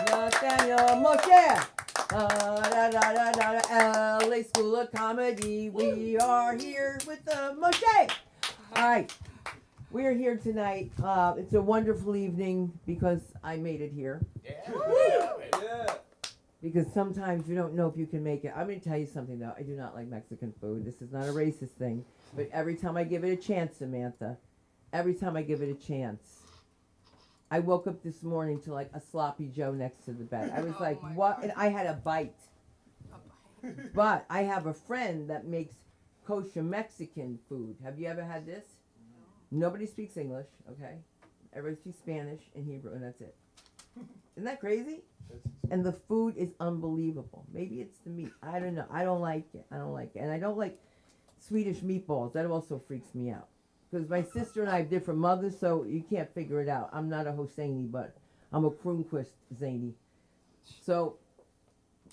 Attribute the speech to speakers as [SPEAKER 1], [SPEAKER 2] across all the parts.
[SPEAKER 1] Nathaniel Moshe. LA School of Comedy. We are here with the Moshe. All right. We are here tonight. It's a wonderful evening because I made it here.
[SPEAKER 2] Yeah.
[SPEAKER 1] Because sometimes you don't know if you can make it. I'm going to tell you something, though. I do not like Mexican food. This is not a racist thing. But every time I give it a chance, Samantha, every time I give it a chance, I woke up this morning to like a sloppy Joe next to the bed. I was like, what? And I had a bite. But I have a friend that makes kosher Mexican food. Have you ever had this? No. Nobody speaks English, okay? Everybody speaks Spanish and Hebrew, and that's it. Isn't that crazy? And the food is unbelievable. Maybe it's the meat. I don't know. I don't like it. And I don't like Swedish meatballs. That also freaks me out. Because my sister and I have different mothers, so you can't figure it out. I'm not a Hosseini, but I'm a Kronquist Zany. So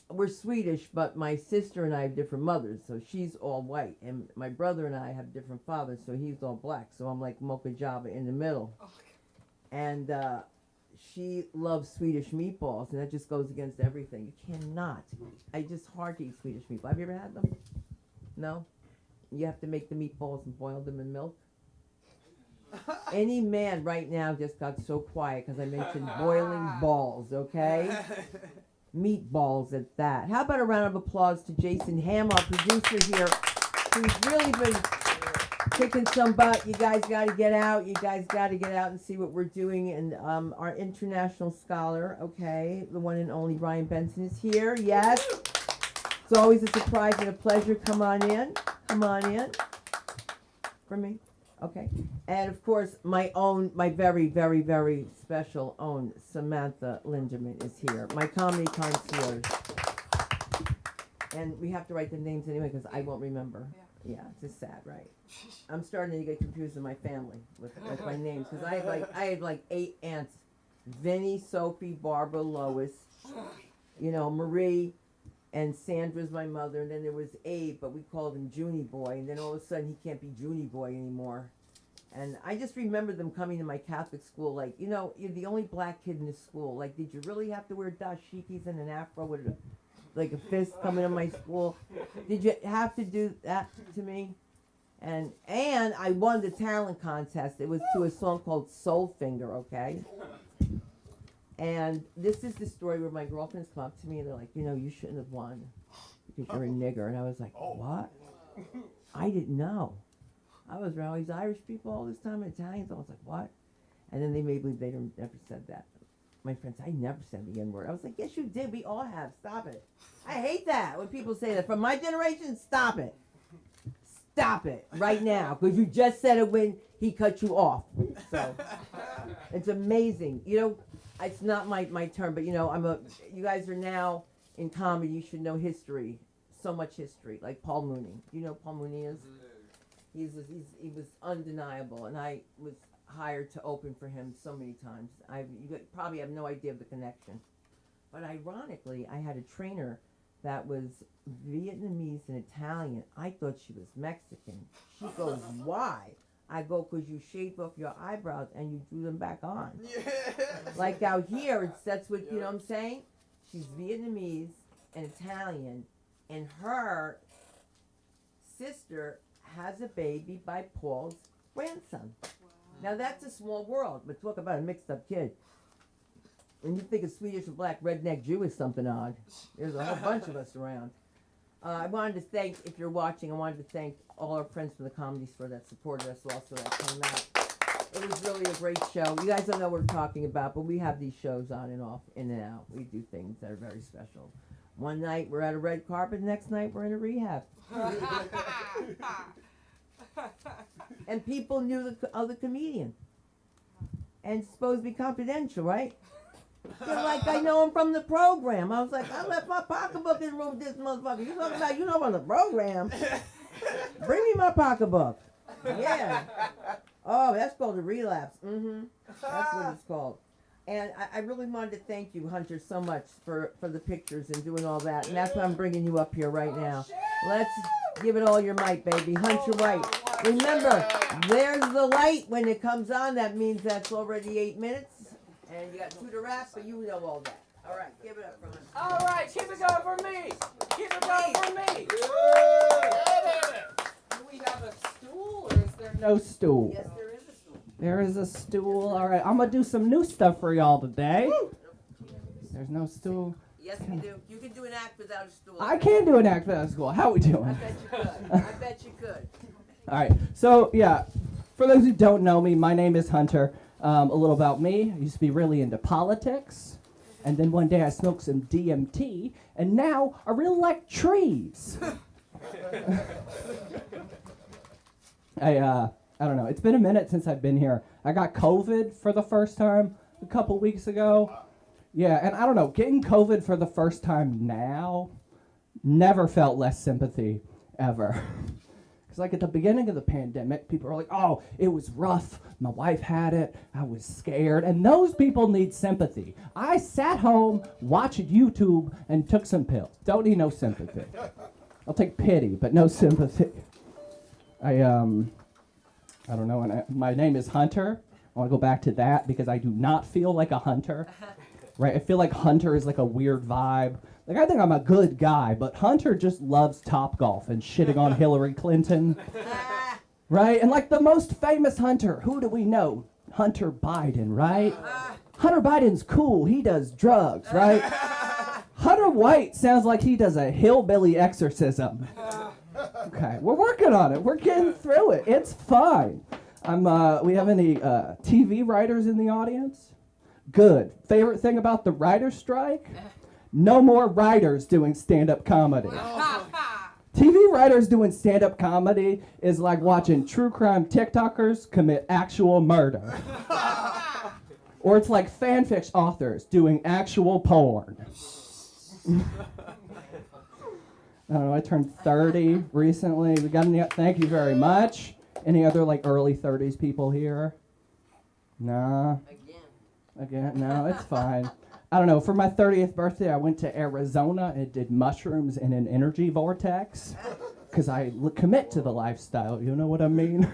[SPEAKER 1] we're Swedish, but my sister and I have different mothers. So she's all white. And my brother and I have different fathers, so he's all black. So I'm like Mocha Java in the middle. And she loves Swedish meatballs, and that just goes against everything. You cannot. I just hard to eat Swedish meatballs. Have you ever had them? No? You have to make the meatballs and boil them in milk? Any man right now just got so quiet because I mentioned boiling balls, okay? Meatballs at that. How about a round of applause to Jason Ham, our producer here, who's really been kicking some butt. You guys got to get out. You guys got to get out and see what we're doing. And our international scholar, okay, the one and only Ryan Benson is here. Yes. It's always a surprise and a pleasure. Come on in. Come on in. For me. Okay. And of course, my very, very, very special own Samantha Linderman is here. My comedy concierge. And we have to write the names anyway because I won't remember. Yeah, it's just sad, right? I'm starting to get confused in my family with my names because I had like 8 aunts: Vinny, Sophie, Barbara, Lois, Marie, and Sandra's my mother. And then there was Abe, but we called him Junie Boy. And then all of a sudden he can't be Junie Boy anymore. And I just remember them coming to my Catholic school like, you're the only black kid in the school. Like, did you really have to wear dashikis and an afro with a fist coming to my school? Did you have to do that to me? And I won the talent contest. It was to a song called Soul Finger, okay? And this is the story where my girlfriends come up to me and they're like, you shouldn't have won because you're a nigger. And I was like, what? I didn't know. I was around all these Irish people all this time, and Italians. I was like, what? And then they made me believe they never said that. My friends, I never said the N-word. I was like, yes, you did. We all have. Stop it. I hate that when people say that. From my generation, stop it. Stop it right now, because you just said it when he cut you off. So it's amazing. It's not my turn, but you guys are now in comedy. You should know history, so much history. Like Paul Mooney. Do you know who Paul Mooney is? He was undeniable, and I was hired to open for him so many times. You probably have no idea of the connection. But ironically, I had a trainer that was Vietnamese and Italian. I thought she was Mexican. She goes, why? I go, because you shaved off your eyebrows and you drew them back on. Yeah. Like out here, that's what, you know what I'm saying? She's Vietnamese and Italian, and her sister has a baby by Paul's grandson. Wow. Now that's a small world, but talk about a mixed up kid. When you think of Swedish or black, redneck Jew is something odd. There's a whole bunch of us around. I wanted to thank, if you're watching, I wanted to thank all our friends from the Comedy Store that supported us also that came out. It was really a great show. You guys don't know what we're talking about, but we have these shows on and off, in and out. We do things that are very special. One night we're at a red carpet, the next night we're in a rehab. And people knew the other comedian. And it's supposed to be confidential, right? They're like, I know him from the program. I was like, I left my pocketbook in the room with this motherfucker. You talking about, from the program? Bring me my pocketbook. Yeah. Oh, that's called a relapse. Mm-hmm. That's what it's called. And I really wanted to thank you, Hunter, so much for the pictures and doing all that. And that's why I'm bringing you up here right now. Let's give it all your might, baby. Hunter White. Remember, there's the light. When it comes on, that means that's already 8 minutes. And you got 2 to wrap, but you know all that. All right, give it up for Hunter.
[SPEAKER 3] All right, keep it going for me. Keep it going for me. Do we have a stool or is there no stool?
[SPEAKER 1] Yes, there is a stool.
[SPEAKER 3] There is a stool. All right, I'm going to do some new stuff for y'all today. There's no stool.
[SPEAKER 1] Yes, we do. You can do an act without a stool.
[SPEAKER 3] I can do an act without a stool. How we
[SPEAKER 1] I
[SPEAKER 3] doing?
[SPEAKER 1] bet you could. I bet you could.
[SPEAKER 3] All right, so yeah, for those who don't know me, my name is Hunter. A little about me, I used to be really into politics, and then one day I smoked some DMT, and now I really like trees. I don't know, it's been a minute since I've been here. I got COVID for the first time a couple weeks ago. Yeah, and I don't know, getting COVID for the first time now, never felt less sympathy, ever. Because like at the beginning of the pandemic, people were like, oh, it was rough. My wife had it. I was scared. And those people need sympathy. I sat home, watched YouTube, and took some pills. Don't need no sympathy. I'll take pity, but no sympathy. I don't know. And my name is Hunter. I want to go back to that because I do not feel like a hunter. Right? I feel like Hunter is like a weird vibe. Like, I think I'm a good guy, but Hunter just loves Topgolf and shitting on Hillary Clinton. Right? And like the most famous Hunter, who do we know? Hunter Biden, right? Hunter Biden's cool. He does drugs, right? Hunter White sounds like he does a hillbilly exorcism. Okay, we're working on it. We're getting through it. It's fine. We have any TV writers in the audience? Good. Favorite thing about the writer's strike? No more writers doing stand-up comedy. TV writers doing stand-up comedy is like watching true crime TikTokers commit actual murder. Or it's like fanfiction authors doing actual porn. I don't know, I turned 30 recently. We got any, thank you very much. Any other like early 30s people here? Nah. Again, no, it's fine. I don't know, for my 30th birthday, I went to Arizona and did mushrooms in an energy vortex. Because I commit to the lifestyle, you know what I mean?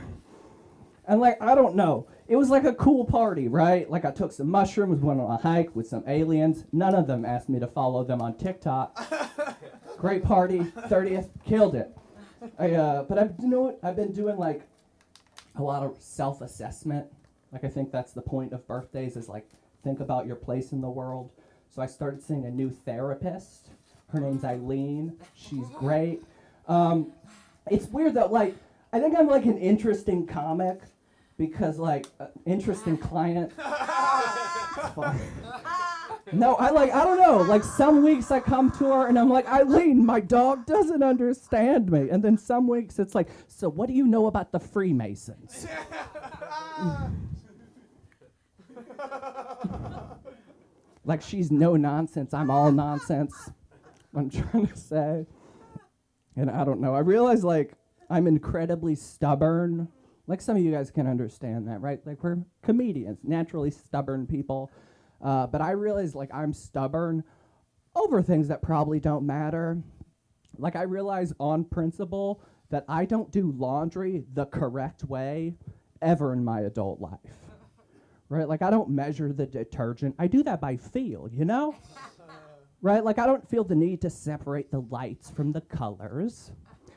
[SPEAKER 3] And like, I don't know, it was like a cool party, right? Like I took some mushrooms, went on a hike with some aliens. None of them asked me to follow them on TikTok. Great party, 30th, killed it. But I've been doing like a lot of self-assessment. Like I think that's the point of birthdays is like, think about your place in the world. So I started seeing a new therapist. Her name's Eileen. She's great. It's weird that like, I think I'm like an interesting comic because like, interesting client. No, I don't know, like some weeks I come to her and I'm like, Eileen, my dog doesn't understand me. And then some weeks it's like, so what do you know about the Freemasons? Like she's no nonsense, I'm all nonsense. I'm trying to say. And I don't know, I realize like I'm incredibly stubborn. Like some of you guys can understand that, right? Like we're comedians, naturally stubborn people. But I realize like I'm stubborn over things that probably don't matter. Like I realize on principle that I don't do laundry the correct way ever in my adult life. Right? Like I don't measure the detergent. I do that by feel, you know? Right? Like I don't feel the need to separate the lights from the colors.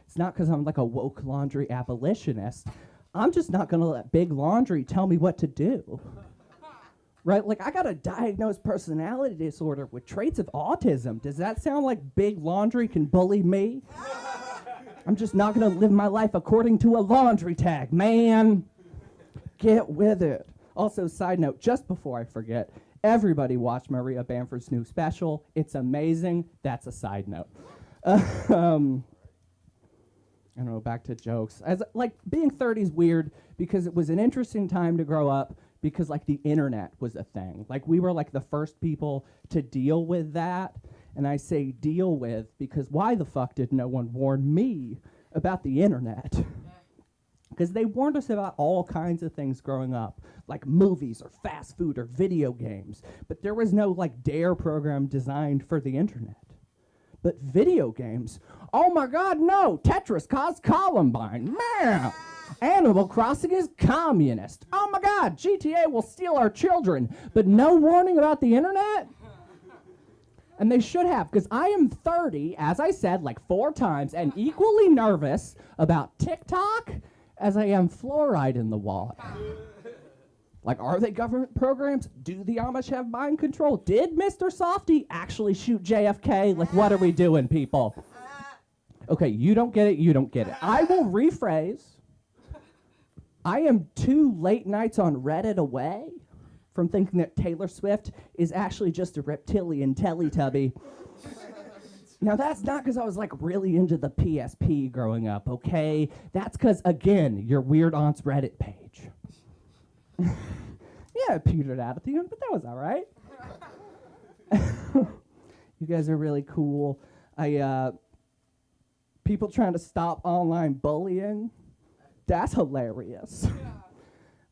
[SPEAKER 3] It's not because I'm like a woke laundry abolitionist. I'm just not gonna let Big Laundry tell me what to do. Right? Like I got a diagnosed personality disorder with traits of autism. Does that sound like Big Laundry can bully me? I'm just not gonna live my life according to a laundry tag, man. Get with it. Also, side note, just before I forget, everybody watch Maria Bamford's new special. It's amazing. That's a side note. I don't know, back to jokes. As like being 30 is weird because it was an interesting time to grow up because like the internet was a thing. Like we were like the first people to deal with that. And I say deal with because why the fuck did no one warn me about the internet? Because they warned us about all kinds of things growing up, like movies or fast food or video games. But there was no like DARE program designed for the internet. But video games, oh my God, no, Tetris caused Columbine, man. Animal Crossing is communist. Oh my God, GTA will steal our children. But no warning about the internet? And they should have, because I am 30, as I said, like 4 times, and equally nervous about TikTok as I am fluoride in the water. Like, are they government programs? Do the Amish have mind control? Did Mr. Softy actually shoot JFK? Like, what are we doing, people? Okay, you don't get it, you don't get it. I will rephrase. I am 2 late nights on Reddit away from thinking that Taylor Swift is actually just a reptilian Teletubby. Now, that's not because I was, like, really into the PSP growing up, okay? That's because, again, your weird aunt's Reddit page. Yeah, it petered out at the end, but that was all right. You guys are really cool. People trying to stop online bullying, that's hilarious.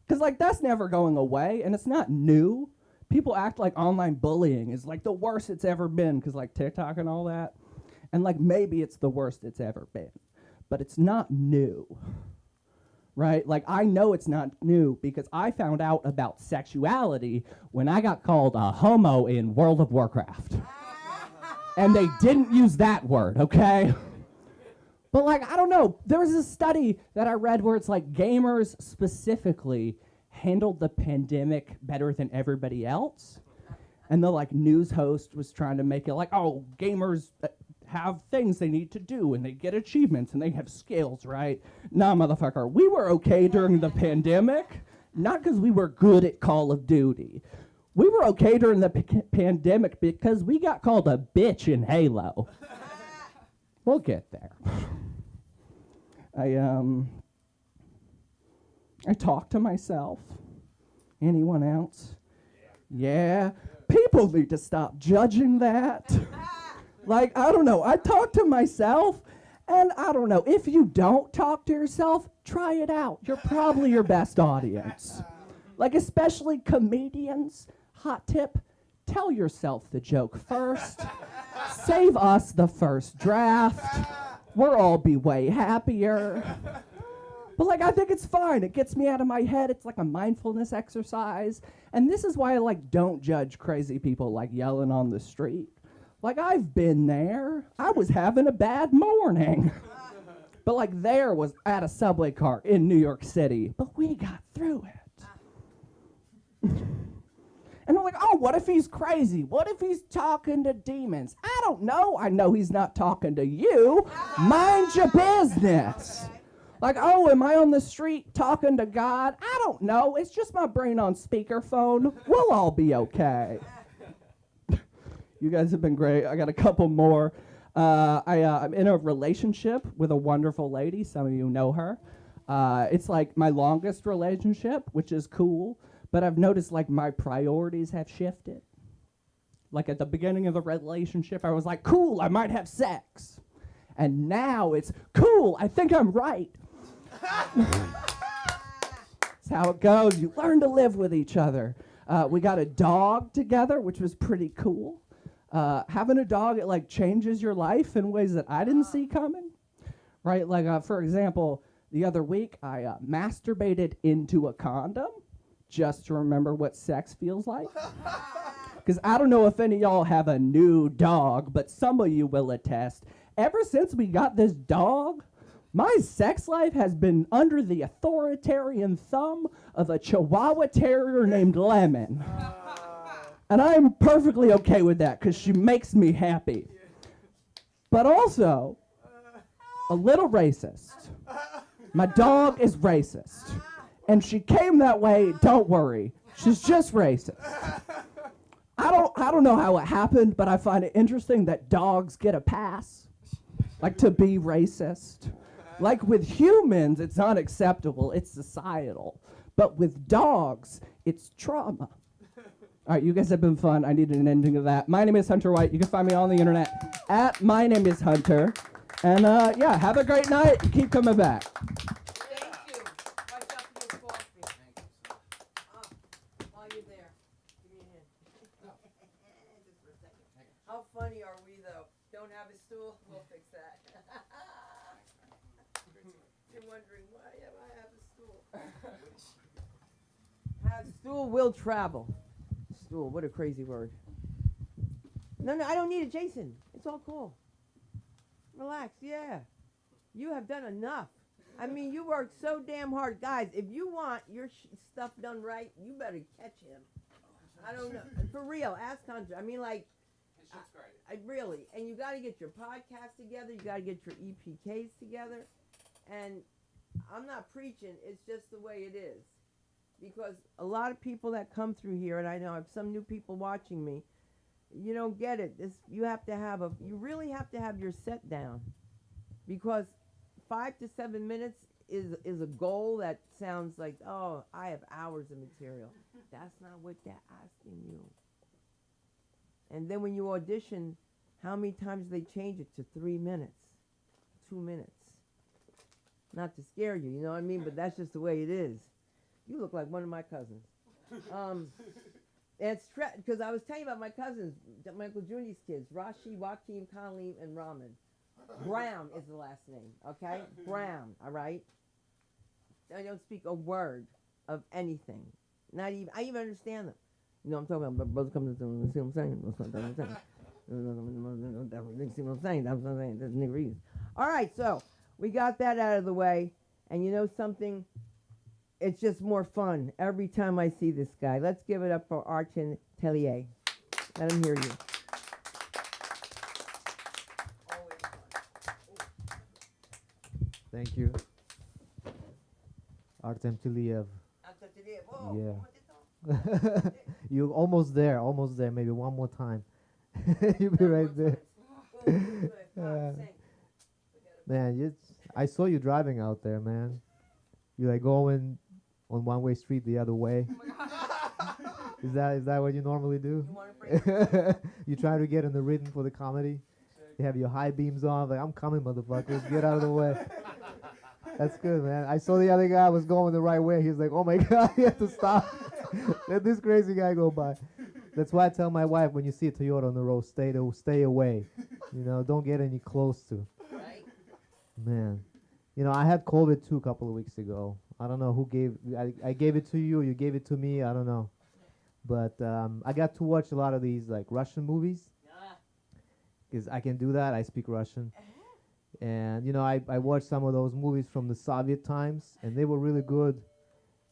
[SPEAKER 3] Because, like, that's never going away, and it's not new. People act like online bullying is, like, the worst it's ever been, because, like, TikTok and all that. And, like, maybe it's the worst it's ever been. But it's not new, right? Like, I know it's not new because I found out about sexuality when I got called a homo in World of Warcraft. And they didn't use that word, okay? But, like, I don't know. There was a study that I read where it's like gamers specifically handled the pandemic better than everybody else. And the, like, news host was trying to make it like, oh, gamers have things they need to do, and they get achievements, and they have skills, right? Nah, motherfucker. We were okay during the pandemic, not because we were good at Call of Duty. We were okay during the pandemic because we got called a bitch in Halo. We'll get there. I talk to myself. Anyone else? Yeah. People need to stop judging that. Like, I don't know. I talk to myself, and I don't know. If you don't talk to yourself, try it out. You're probably your best audience. Like, especially comedians. Hot tip, tell yourself the joke first. Save us the first draft. We'll all be way happier. But, like, I think it's fine. It gets me out of my head. It's like a mindfulness exercise. And this is why I, like, don't judge crazy people, like, yelling on the street. Like, I've been there. I was having a bad morning. But, like, there was at a subway car in New York City. But we got through it. And I'm like, oh, what if he's crazy? What if he's talking to demons? I don't know. I know he's not talking to you. Mind your business. Like, oh, am I on the street talking to God? I don't know. It's just my brain on speakerphone. We'll all be okay. You guys have been great. I got a couple more. I'm in a relationship with a wonderful lady. Some of you know her. It's like my longest relationship, which is cool. But I've noticed, like, my priorities have shifted. Like, at the beginning of the relationship, I was like, cool, I might have sex. And now it's, cool, I think I'm right. That's how it goes. You learn to live with each other. We got a dog together, which was pretty cool. Having a dog, it, like, changes your life in ways that I didn't see coming. Right? Like, for example, the other week, I masturbated into a condom. Just to remember what sex feels like. Because I don't know if any of y'all have a new dog, but some of you will attest. Ever since we got this dog, my sex life has been under the authoritarian thumb of a Chihuahua Terrier named Lemon. And I'm perfectly okay with that, because she makes me happy. But also, a little racist. My dog is racist. And she came that way, don't worry. She's just racist. I don't know how it happened, but I find it interesting that dogs get a pass. Like, to be racist. Like, with humans, it's unacceptable. It's societal. But with dogs, it's trauma. All right, you guys have been fun. I need an ending of that. My name is Hunter White. You can find me on the internet at My Name is Hunter. And, yeah, have a great night and keep coming back.
[SPEAKER 1] How funny are we, though? Don't have a stool? We'll fix that. You're wondering, why do I have a stool? Have stool will travel. Stool, what a crazy word. No, I don't need it, Jason. It's all cool. Relax, yeah. You have done enough. I mean, you work so damn hard. Guys, if you want your stuff done right, you better catch him. I don't know. For real, ask Hunter. I mean, like,
[SPEAKER 4] His shit's great.
[SPEAKER 1] I really. And you got to get your podcast together. You got to get your EPKs together. And I'm not preaching. It's just the way it is. Because a lot of people that come through here, and I know I have some new people watching me, you don't get it. You really have to have your set down. Because 5 to 7 minutes is a goal that sounds like, oh, I have hours of material. That's not what they're asking you. And then when you audition, how many times do they change it to 3 minutes, 2 minutes? Not to scare you, you know what I mean? But that's just the way it is. You look like one of my cousins. It's because I was telling you about my cousins, Michael Jr.'s kids, Rashi, Joaquin, Colleen, and Raman. Brown is the last name, okay? Brown, all right? I don't speak a word of anything. Not even, I even understand them. You know what I'm talking about? Brothers coming to see what I'm saying? That's what I'm saying. See what I'm saying? That's what I'm saying. That's Nick Reeves. All right, so we got that out of the way. And you know something? It's just more fun every time I see this guy. Let's give it up for Archon Tellier. Let him hear you.
[SPEAKER 2] Thank you. Artem Tiliev. Yeah. You almost there, maybe one more time. You'll be right there. Man, I saw you driving out there, man. You like going on one-way street the other way. Is that what you normally do? You try to get in the rhythm for the comedy? You have your high beams on, like, I'm coming, motherfuckers, get out of the way. That's good, man. I saw the other guy was going the right way. He's like, oh my God, he had to stop. Let this crazy guy go by. That's why I tell my wife, when you see a Toyota on the road, stay away. You know, don't get any close to.
[SPEAKER 1] Right?
[SPEAKER 2] Man. You know, I had COVID too a couple of weeks ago. I don't know who I gave it to you, you gave it to me, I don't know. But I got to watch a lot of these like Russian movies. Because I can do that, I speak Russian. And you know, I watched some of those movies from the Soviet times, and they were really good.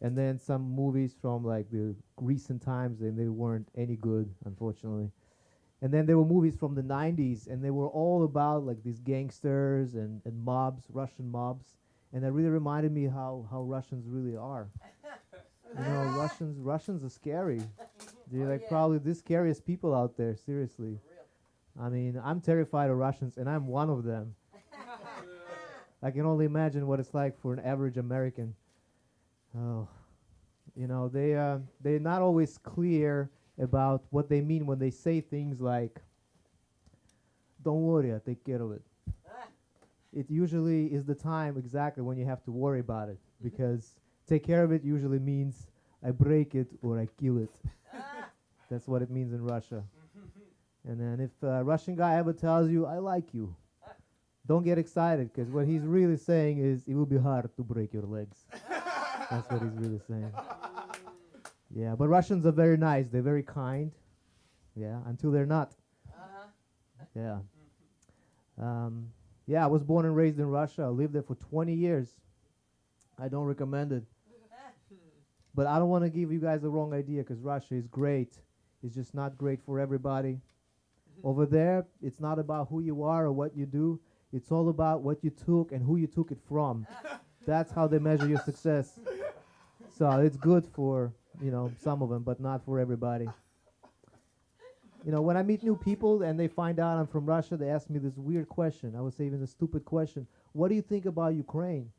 [SPEAKER 2] And then some movies from like the recent times, and they weren't any good, unfortunately. And then there were movies from the 90s, and they were all about like these gangsters and mobs, Russian mobs. And that really reminded me how Russians really are. You know, Russians are scary. They're like probably the scariest people out there, seriously. I mean, I'm terrified of Russians, and I'm one of them. I can only imagine what it's like for an average American. Oh, you know, they're not always clear about what they mean when they say things like, don't worry, I'll take care of it. It usually is the time exactly when you have to worry about it, because take care of it usually means I break it or I kill it. That's what it means in Russia. And then if a Russian guy ever tells you, I like you, don't get excited, because what he's really saying is, it will be hard to break your legs. That's what he's really saying. Yeah, but Russians are very nice. They're very kind. Yeah, until they're not. Yeah. Yeah, I was born and raised in Russia. I lived there for 20 years. I don't recommend it. But I don't want to give you guys the wrong idea, because Russia is great. It's just not great for everybody. Over there, it's not about who you are or what you do. It's all about what you took and who you took it from. That's how they measure your success. So it's good for, you know, some of them, but not for everybody. You know, when I meet new people and they find out I'm from Russia, they ask me this weird question. I would say even a stupid question. What do you think about Ukraine?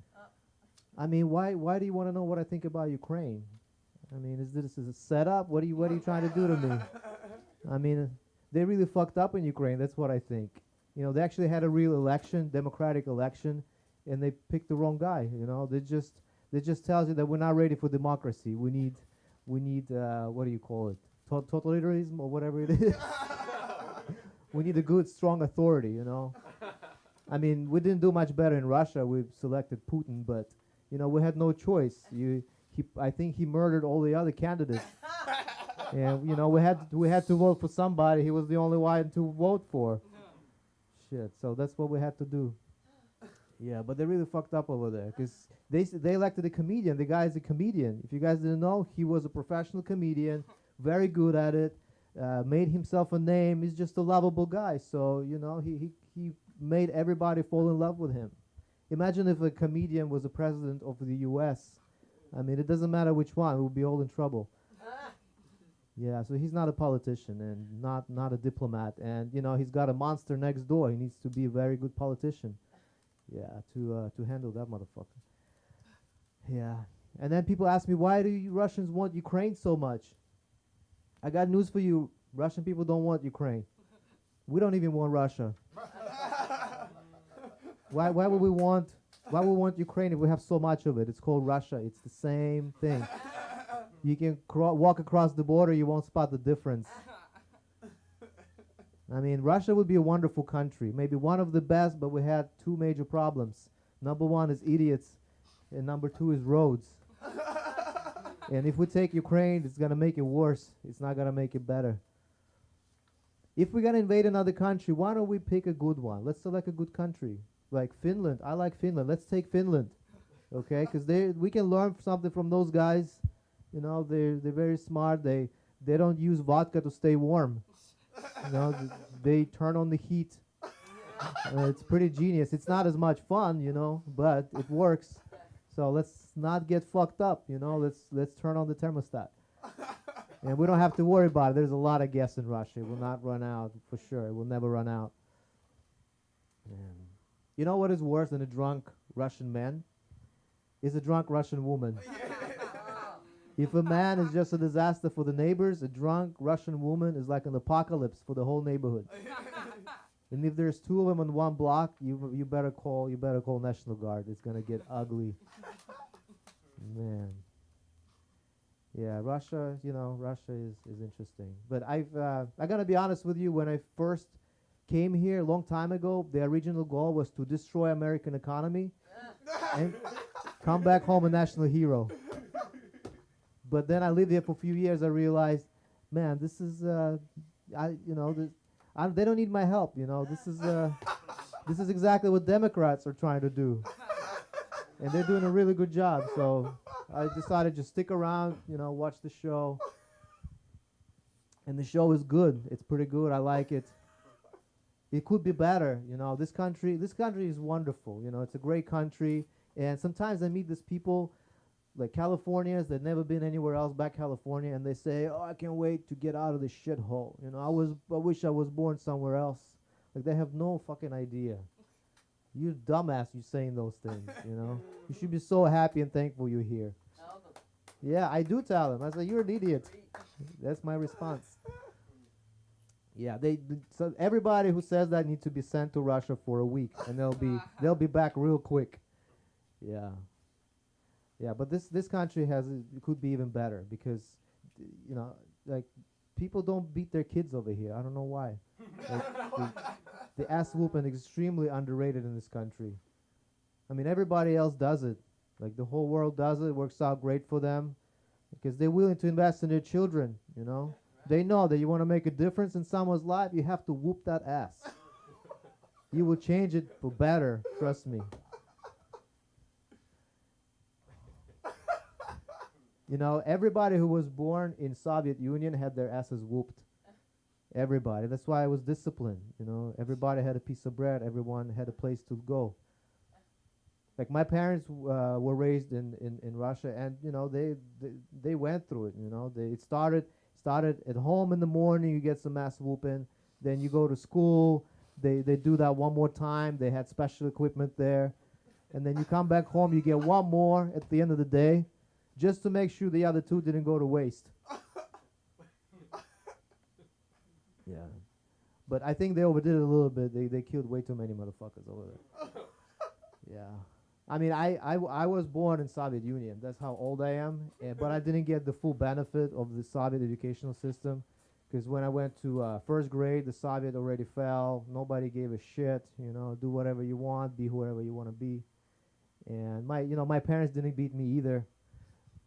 [SPEAKER 2] I mean, why do you want to know what I think about Ukraine? I mean, is this a setup? What are you trying to do to me? I mean, they really fucked up in Ukraine. That's what I think. You know, they actually had a real election, democratic election, and they picked the wrong guy. You know, they just tells you that we're not ready for democracy. We need what do you call it? Totalitarianism or whatever it is. We need a good, strong authority. You know. I mean, we didn't do much better in Russia. We selected Putin, but you know, we had no choice. I think he murdered all the other candidates. And we had to vote for somebody. He was the only one to vote for. Shit. So that's what we had to do. Yeah, but they really fucked up over there because they elected a comedian. The guy is a comedian. If you guys didn't know, he was a professional comedian, very good at it, made himself a name. He's just a lovable guy. So he made everybody fall in love with him. Imagine if a comedian was the president of the U.S. I mean, it doesn't matter which one; we would be all in trouble. Yeah, so he's not a politician and not a diplomat, and he's got a monster next door. He needs to be a very good politician. Yeah, to handle that motherfucker. Yeah, and then people ask me, why do you Russians want Ukraine so much? I got news for you: Russian people don't want Ukraine. We don't even want Russia. Why would we want? Why would we want Ukraine if we have so much of it? It's called Russia. It's the same thing. You can walk across the border, you won't spot the difference. I mean, Russia would be a wonderful country, maybe one of the best, but we had two major problems. Number one is idiots, and number two is roads. And if we take Ukraine, it's going to make it worse. It's not going to make it better. If we're going to invade another country, why don't we pick a good one? Let's select a good country. Like Finland. I like Finland. Let's take Finland. Okay? Because we can learn something from those guys. They're very smart. They don't use vodka to stay warm. They turn on the heat. It's pretty genius. It's not as much fun, but it works. So let's not get fucked up, Let's turn on the thermostat. And we don't have to worry about it. There's a lot of gas in Russia. It will not run out for sure. It will never run out. And you know what is worse than a drunk Russian man? Is a drunk Russian woman. If a man is just a disaster for the neighbors, a drunk Russian woman is like an apocalypse for the whole neighborhood. And if there's two of them on one block, you better call National Guard. It's gonna get ugly. Man. Yeah, Russia is interesting. But I gotta be honest with you. When I first came here a long time ago, the original goal was to destroy American economy and come back home a national hero. But then I lived here for a few years. I realized, man, this is, they don't need my help. This is exactly what Democrats are trying to do, and they're doing a really good job. So I decided to stick around, watch the show. And the show is good. It's pretty good. I like it. It could be better. This country is wonderful. It's a great country. And sometimes I meet these people, like Californians that never been anywhere else but California, and they say, "Oh, I can't wait to get out of this shithole. I wish I was born somewhere else." Like they have no fucking idea. You dumbass, you saying those things. You should be so happy and thankful you're here. Yeah, I do tell them. I say, "You're an idiot." That's my response. Yeah, so everybody who says that needs to be sent to Russia for a week, and they'll be back real quick. Yeah. Yeah, but this country it could be even better because, like people don't beat their kids over here. I don't know why. Like, the ass whooping is extremely underrated in this country. I mean, everybody else does it. Like the whole world does it. It works out great for them because they're willing to invest in their children. They know that you want to make a difference in someone's life, you have to whoop that ass. You will change it for better. Trust me. Everybody who was born in Soviet Union had their asses whooped. Everybody. That's why I was disciplined. Everybody had a piece of bread. Everyone had a place to go. Like my parents were raised in Russia, and they went through it. It started at home in the morning. You get some ass whooping. Then you go to school. They do that one more time. They had special equipment there, and then you come back home. You get one more at the end of the day, just to make sure the other two didn't go to waste. Yeah. But I think they overdid it a little bit. They killed way too many motherfuckers over there. Yeah. I mean, I was born in Soviet Union. That's how old I am. But I didn't get the full benefit of the Soviet educational system. Because when I went to first grade, the Soviet already fell. Nobody gave a shit. Do whatever you want. Be whoever you want to be. And my parents didn't beat me either.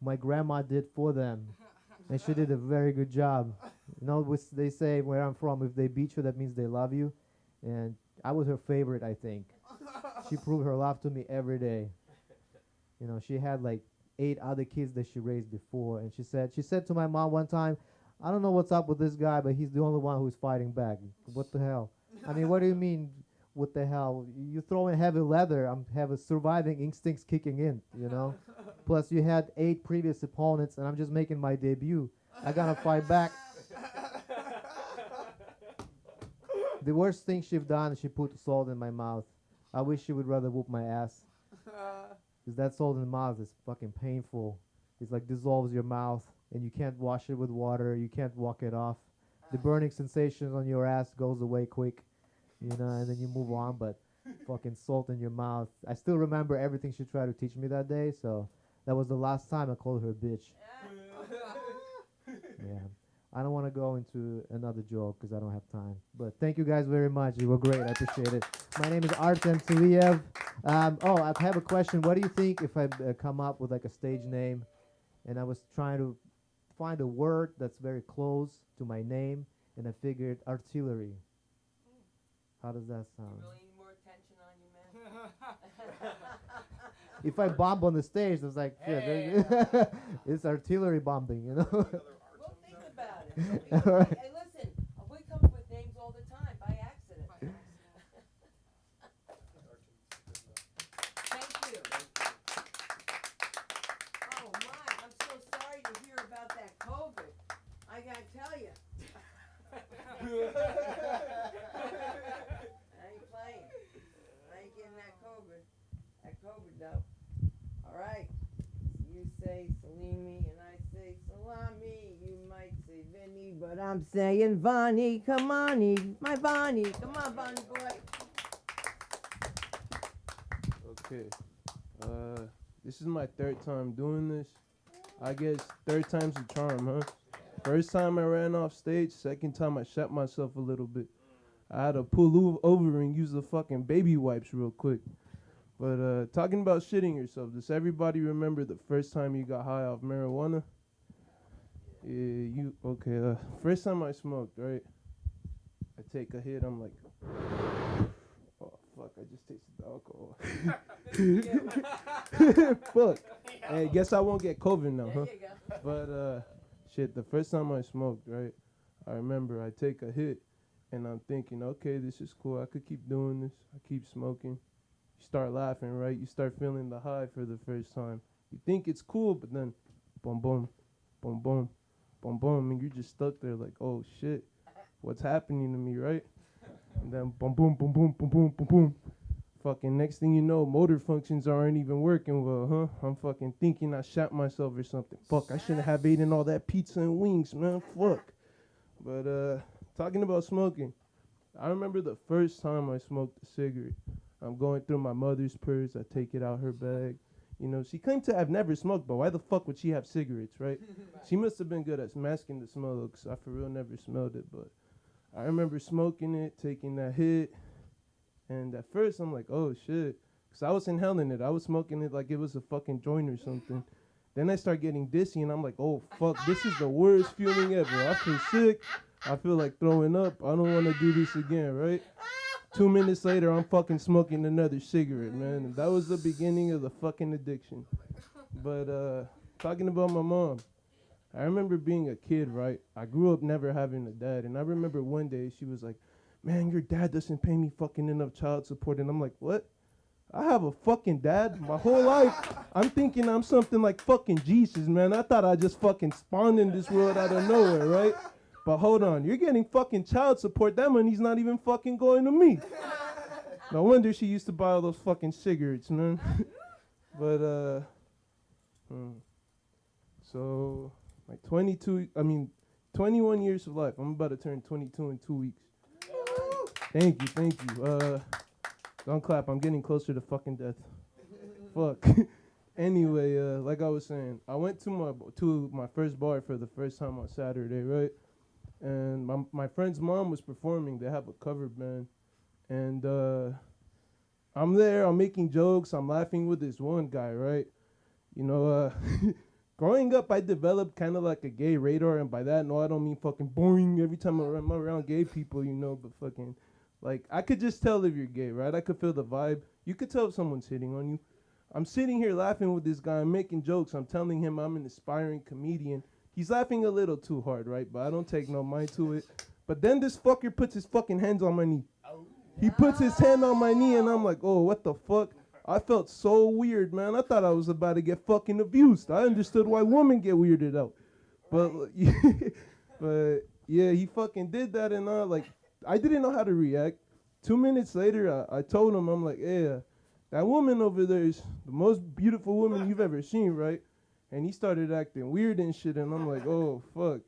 [SPEAKER 2] My grandma did for them. and she did a very good job. You know, they say where I'm from, if they beat you, that means they love you, and I was her favorite, I think. She proved her love to me every day. You know, she had like 8 other kids that she raised before, and she said to my mom one time, I don't know what's up with this guy, but he's the only one who's fighting back. What the hell? I mean, what do you mean? What the hell? You throw in heavy leather, I'm have a surviving instincts kicking in, you know. Plus, you had 8 previous opponents, and I'm just making my debut. I gotta fight back. The worst thing she've done is she put salt in my mouth. I wish she would rather whoop my ass. Because that salt in the mouth is fucking painful. It's like dissolves your mouth, and you can't wash it with water. You can't walk it off. The burning sensation on your ass goes away quick, you know, and then you move on. But fucking salt in your mouth. I still remember everything she tried to teach me that day, so that was the last time I called her a bitch. Yeah. I don't want to go into another joke because I don't have time. But thank you guys very much. You were great. I appreciate it. My name is Artem Tuliev. I have a question. What do you think if I come up with like a stage name, and I was trying to find a word that's very close to my name, and I figured artillery. How does that sound?
[SPEAKER 1] You really need more attention on you, man.
[SPEAKER 2] If I bomb on the stage, it's like,
[SPEAKER 1] Hey.
[SPEAKER 2] it's artillery bombing, you know?
[SPEAKER 1] We'll think about it.
[SPEAKER 2] All right.
[SPEAKER 1] Hey, listen, we come up with names all the time by accident. Thank you. Oh my, I'm so sorry to hear about that COVID. I gotta tell you. I ain't playing. I ain't getting that COVID. That COVID though. All right. You say Salimi and I say Salami. You might say Vinny, but I'm saying Bonnie. Come on, my Bonnie. Come on, Bonnie boy.
[SPEAKER 4] Okay. This is my 3rd time doing this. I guess 3rd time's the charm, huh? First time I ran off stage, 2nd time I shot myself a little bit. I had to pull over and use the fucking baby wipes real quick. But talking about shitting yourself, does everybody remember the first time you got high off marijuana? Yeah, okay. First time I smoked, right? I take a hit, I'm like, oh fuck, I just tasted the alcohol. Fuck. Hey, guess I won't get COVID now, huh?
[SPEAKER 1] There you go.
[SPEAKER 4] But shit, the first time I smoked, right? I remember I take a hit, and I'm thinking, okay, this is cool. I could keep doing this. I keep smoking. You start laughing, right? You start feeling the high for the first time. You think it's cool, but then, boom, boom, boom, boom, boom, boom, and you're just stuck there like, oh shit, what's happening to me, right? And then boom, boom, boom, boom, boom, boom, boom, boom. Fucking next thing you know, motor functions aren't even working well, huh? I'm fucking thinking I shot myself or something. Fuck, I shouldn't have eaten all that pizza and wings, man. Fuck. But talking about smoking, I remember the first time I smoked a cigarette. I'm going through my mother's purse. I take it out her bag. You know, she claimed to have never smoked, but why the fuck would she have cigarettes, right? She must have been good at masking the smell, because I for real never smelled it. But I remember smoking it, taking that hit. And at first, I'm like, oh, shit. Because I was inhaling it. I was smoking it like it was a fucking joint or something. Then I start getting dizzy, and I'm like, oh, fuck, this is the worst feeling ever. I feel sick. I feel like throwing up. I don't want to do this again, right? 2 minutes later, I'm fucking smoking another cigarette, man. And that was the beginning of the fucking addiction. But talking about my mom, I remember being a kid, right? I grew up never having a dad. And I remember one day she was like, man, your dad doesn't pay me fucking enough child support. And I'm like, what? I have a fucking dad my whole life. I'm thinking I'm something like fucking Jesus, man. I thought I just fucking spawned in this world out of nowhere, right? But hold on, you're getting fucking child support. That money's not even fucking going to me. No wonder she used to buy all those fucking cigarettes, man. But, so, like 21 years of life. I'm about to turn 22 in 2 weeks. Thank you. Don't clap. I'm getting closer to fucking death. Fuck. Anyway, like I was saying, I went to my first bar for the first time on Saturday, right? And my friend's mom was performing. They have a cover band. And I'm there. I'm making jokes. I'm laughing with this one guy, right? You know, growing up, I developed kind of like a gay radar, and by that, no, I don't mean fucking boring every time I'm around gay people, you know, but fucking, like, I could just tell if you're gay, right? I could feel the vibe. You could tell if someone's hitting on you. I'm sitting here laughing with this guy. I'm making jokes. I'm telling him I'm an aspiring comedian. He's laughing a little too hard, right? But I don't take no mind to it. But then this fucker puts his fucking hands on my knee. He puts his hand on my knee, and I'm like, oh, what the fuck? I felt so weird, man. I thought I was about to get fucking abused. I understood why women get weirded out. But, but yeah, he fucking did that, and I didn't know how to react. 2 minutes later, I told him, I'm like, hey, that woman over there is the most beautiful woman you've ever seen, right? And he started acting weird and shit, and I'm like, oh, fuck.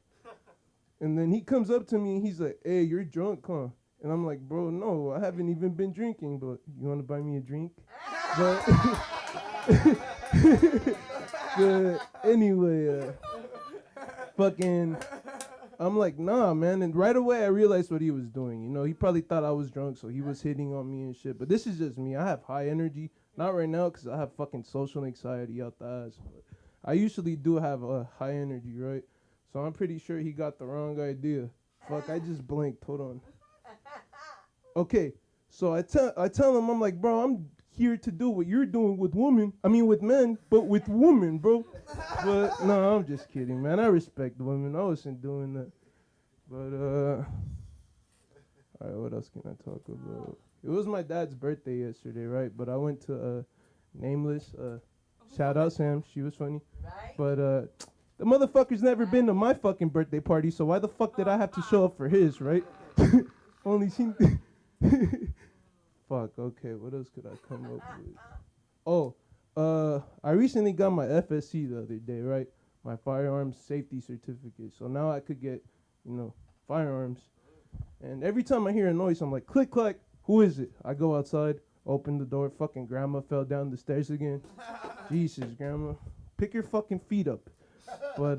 [SPEAKER 4] And then he comes up to me, and he's like, hey, you're drunk, huh? And I'm like, bro, no, I haven't even been drinking, but you want to buy me a drink? But, but anyway, fucking, I'm like, nah, man. And right away, I realized what he was doing. You know, he probably thought I was drunk, so he was hitting on me and shit. But this is just me. I have high energy. Not right now, because I have fucking social anxiety out the ass. But I usually do have a high energy, right? So I'm pretty sure he got the wrong idea. Fuck, I just blinked. Hold on. Okay, so I tell him, I'm like, bro, I'm here to do what you're doing with with men, but with women, bro. But no, I'm just kidding, man. I respect women. I wasn't doing that. But all right, what else can I talk about? It was my dad's birthday yesterday, right? But I went to Nameless. Shout out Sam, she was funny.
[SPEAKER 1] Right?
[SPEAKER 4] But the motherfucker's never been to my fucking birthday party, so why the fuck did I have to show up for his, right? Only she. Fuck, okay, what else could I come up with? Oh, I recently got my FSC the other day, right? My firearms safety certificate. So now I could get, firearms. And every time I hear a noise, I'm like, click, click, who is it? I go outside, open the door, fucking grandma fell down the stairs again. Jesus, grandma, pick your fucking feet up. But,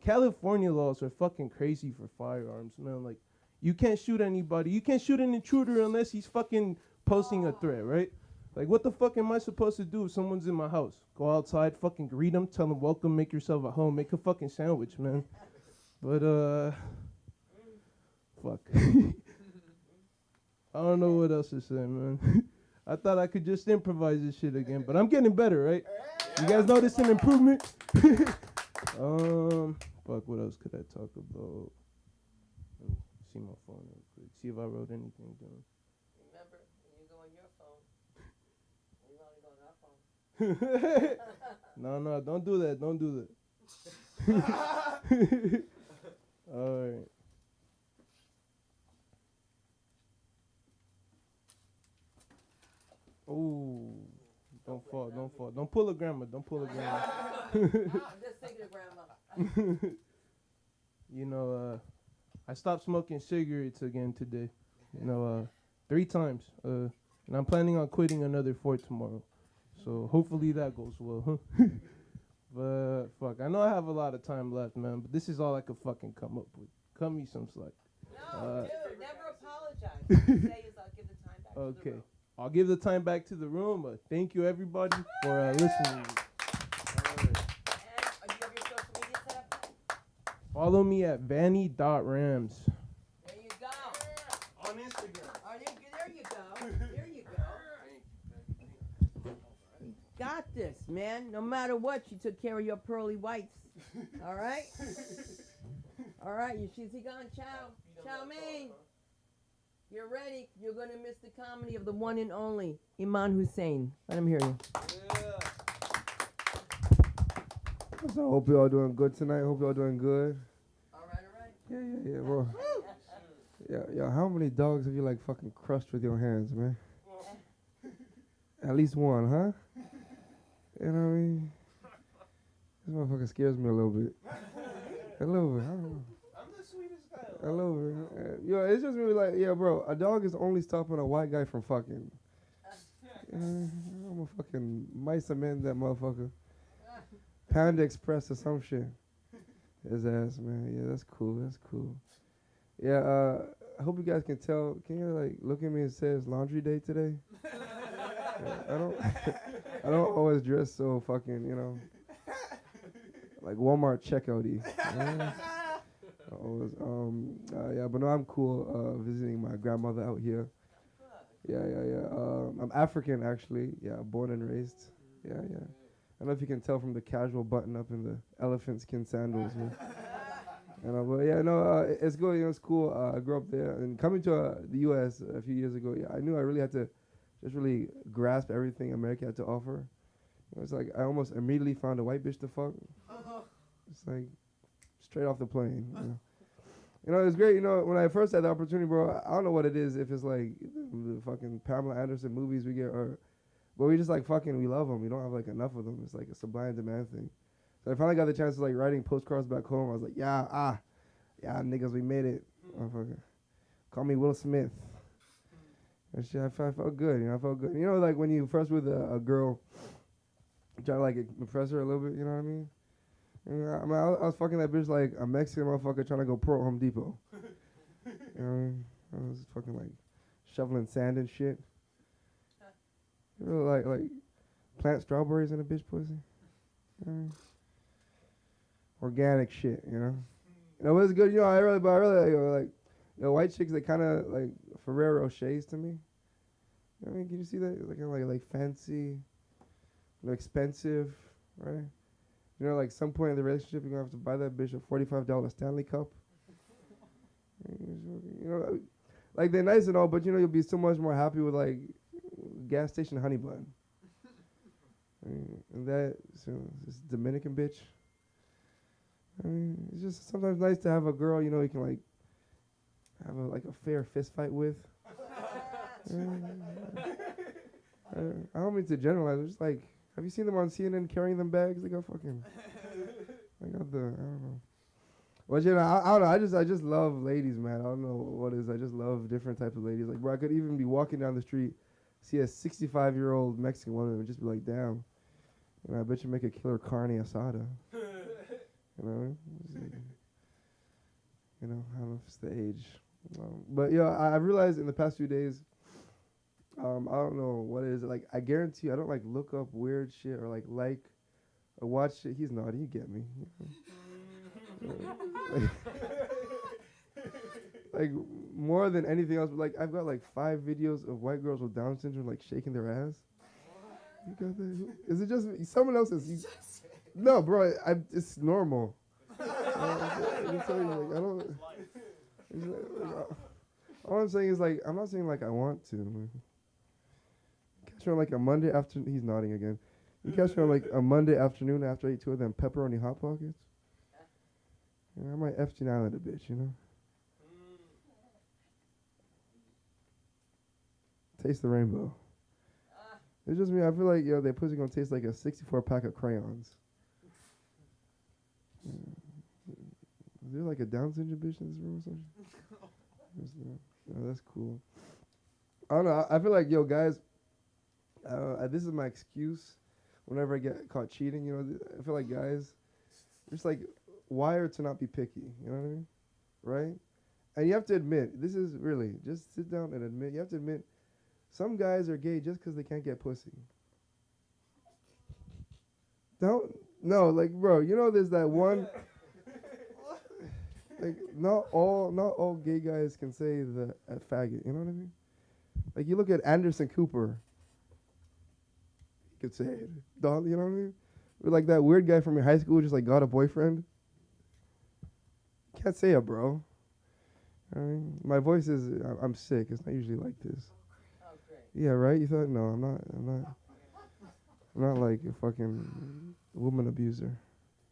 [SPEAKER 4] California laws are fucking crazy for firearms, man. Like, you can't shoot anybody. You can't shoot an intruder unless he's fucking posing a threat, right? Like, what the fuck am I supposed to do if someone's in my house? Go outside, fucking greet them, tell them welcome, make yourself at home, make a fucking sandwich, man. But, fuck. I don't know what else to say, man. I thought I could just improvise this shit again, but I'm getting better, right? You guys notice an improvement? Fuck, what else could I talk about? Let me see my phone real quick. See if I wrote anything down.
[SPEAKER 1] Remember, when you go on your phone, we only go on our phone.
[SPEAKER 4] No, don't do that. Don't do that. All right. Oh, don't fall. Don't pull a grandma. Don't pull a grandma.
[SPEAKER 1] I'm just thinking of grandma.
[SPEAKER 4] I stopped smoking cigarettes again today. 3 times. And I'm planning on quitting another 4 tomorrow. So hopefully that goes well. But fuck, I know I have a lot of time left, man. But this is all I could fucking come up with. Cut me some slack.
[SPEAKER 1] No, dude, never apologize. What you say is I'll give the time back to the
[SPEAKER 4] Okay.
[SPEAKER 1] room.
[SPEAKER 4] I'll give the time back to the room, but thank you everybody for listening.
[SPEAKER 1] And do you have your social media set up?
[SPEAKER 4] Follow me at vanny.rams.
[SPEAKER 1] There you go.
[SPEAKER 5] On Instagram.
[SPEAKER 1] There you go. There you go. Got this, man. No matter what, you took care of your pearly whites. All right? All right, you cheesy gone. Chow mein. You're ready. You're going to miss the comedy of the one and only Iman Hussein. Let him hear you.
[SPEAKER 5] So I hope you all doing good tonight. Hope you all doing good.
[SPEAKER 1] All right.
[SPEAKER 5] Yeah, bro. Yeah, how many dogs have you like fucking crushed with your hands, man? At least one, huh? You know what I mean? This motherfucker scares me a little bit. A little bit. I don't know.
[SPEAKER 4] I'm the sweetest guy.
[SPEAKER 5] A little bit. Yo, it's just really like, yeah, bro, a dog is only stopping a white guy from fucking. I'm gonna fucking might cement that motherfucker. Panda Express or some shit. His ass, man. Yeah, that's cool. Yeah, I hope you guys can tell. Can you like look at me and say it's laundry day today? Yeah, I don't always dress so fucking, like Walmart checkouty. Yeah, but no, I'm cool visiting my grandmother out here. Yeah. I'm African actually. Yeah, born and raised. Yeah. I don't know if you can tell from the casual button up in the elephant skin sandals. But yeah, no, it's good. You know, it's cool. I grew up there, and coming to the U.S. a few years ago, yeah, I knew I really had to just really grasp everything America had to offer. It's like I almost immediately found a white bitch to fuck. It's like straight off the plane. It's great. When I first had the opportunity, bro, I don't know what it is. If it's like the fucking Pamela Anderson movies we get, but we just like fucking, we love them. We don't have like enough of them. It's like a supply and demand thing. So I finally got the chance to like writing postcards back home. I was like, yeah, niggas, we made it. Motherfucker. Call me Will Smith. And shit, I felt good. I felt good. Like when you first with a girl, try to like impress her a little bit. You know what I mean? I was fucking that bitch like a Mexican motherfucker trying to go pro at Home Depot. You know what I mean? I was fucking like shoveling sand and shit. Like plant strawberries in a bitch pussy. You know what I mean? Organic shit, It was good, I really like, white chicks, they kind of like Ferrero Rochers to me. I mean, can you see that? Like fancy, expensive, right? Like some point in the relationship, you're gonna have to buy that bitch a $45 Stanley Cup. Like they're nice and all, but you'll be so much more happy with like gas station honey bun. And that, this Dominican bitch. I mean, it's just sometimes nice to have a girl, you can like have a fair fist fight with. I don't mean to generalize. It's just like, have you seen them on CNN carrying them bags? They got I don't know. But I don't know. I just love ladies, man. I don't know what it is. I just love different types of ladies. Like, bro, I could even be walking down the street, see a 65-year-old Mexican woman, and just be like, damn. I bet you make a killer carne asada. I don't know if it's the age. But I've realized in the past few days, I don't know what it is. Like, I guarantee you, I don't like look up weird shit or like or watch shit. He's naughty, you get me. Like more than anything else, but like I've got like 5 videos of white girls with Down syndrome like shaking their ass. You got that? Is it just me? Someone else is? No, bro. It's normal. I tell you, like, I don't. All I'm saying is like I'm not saying like I want to. Catch her on like a Monday afternoon. He's nodding again. You catch her on like a Monday afternoon after I eat 2 of them pepperoni hot pockets. I might Epstein Island a bitch, Taste the rainbow. It's just me. I feel like their pussy gonna taste like a 64 pack of crayons. Is there like a Down syndrome bitch in this room or something? That's cool. I don't know. I feel like guys. This is my excuse. Whenever I get caught cheating, I feel like guys, just like wired to not be picky. You know what I mean? Right? And you have to admit, this is really just sit down and admit. You have to admit. Some guys are gay just because they can't get pussy. Like, bro, there's that one. Like, not all gay guys can say the faggot. You know what I mean? Like, you look at Anderson Cooper. He could say it. You know what I mean? Or like that weird guy from your high school who just like got a boyfriend. Can't say it, bro. I mean, my voice is. I'm sick. It's not usually like this. Yeah, right? You thought? No, I'm not like a fucking woman abuser.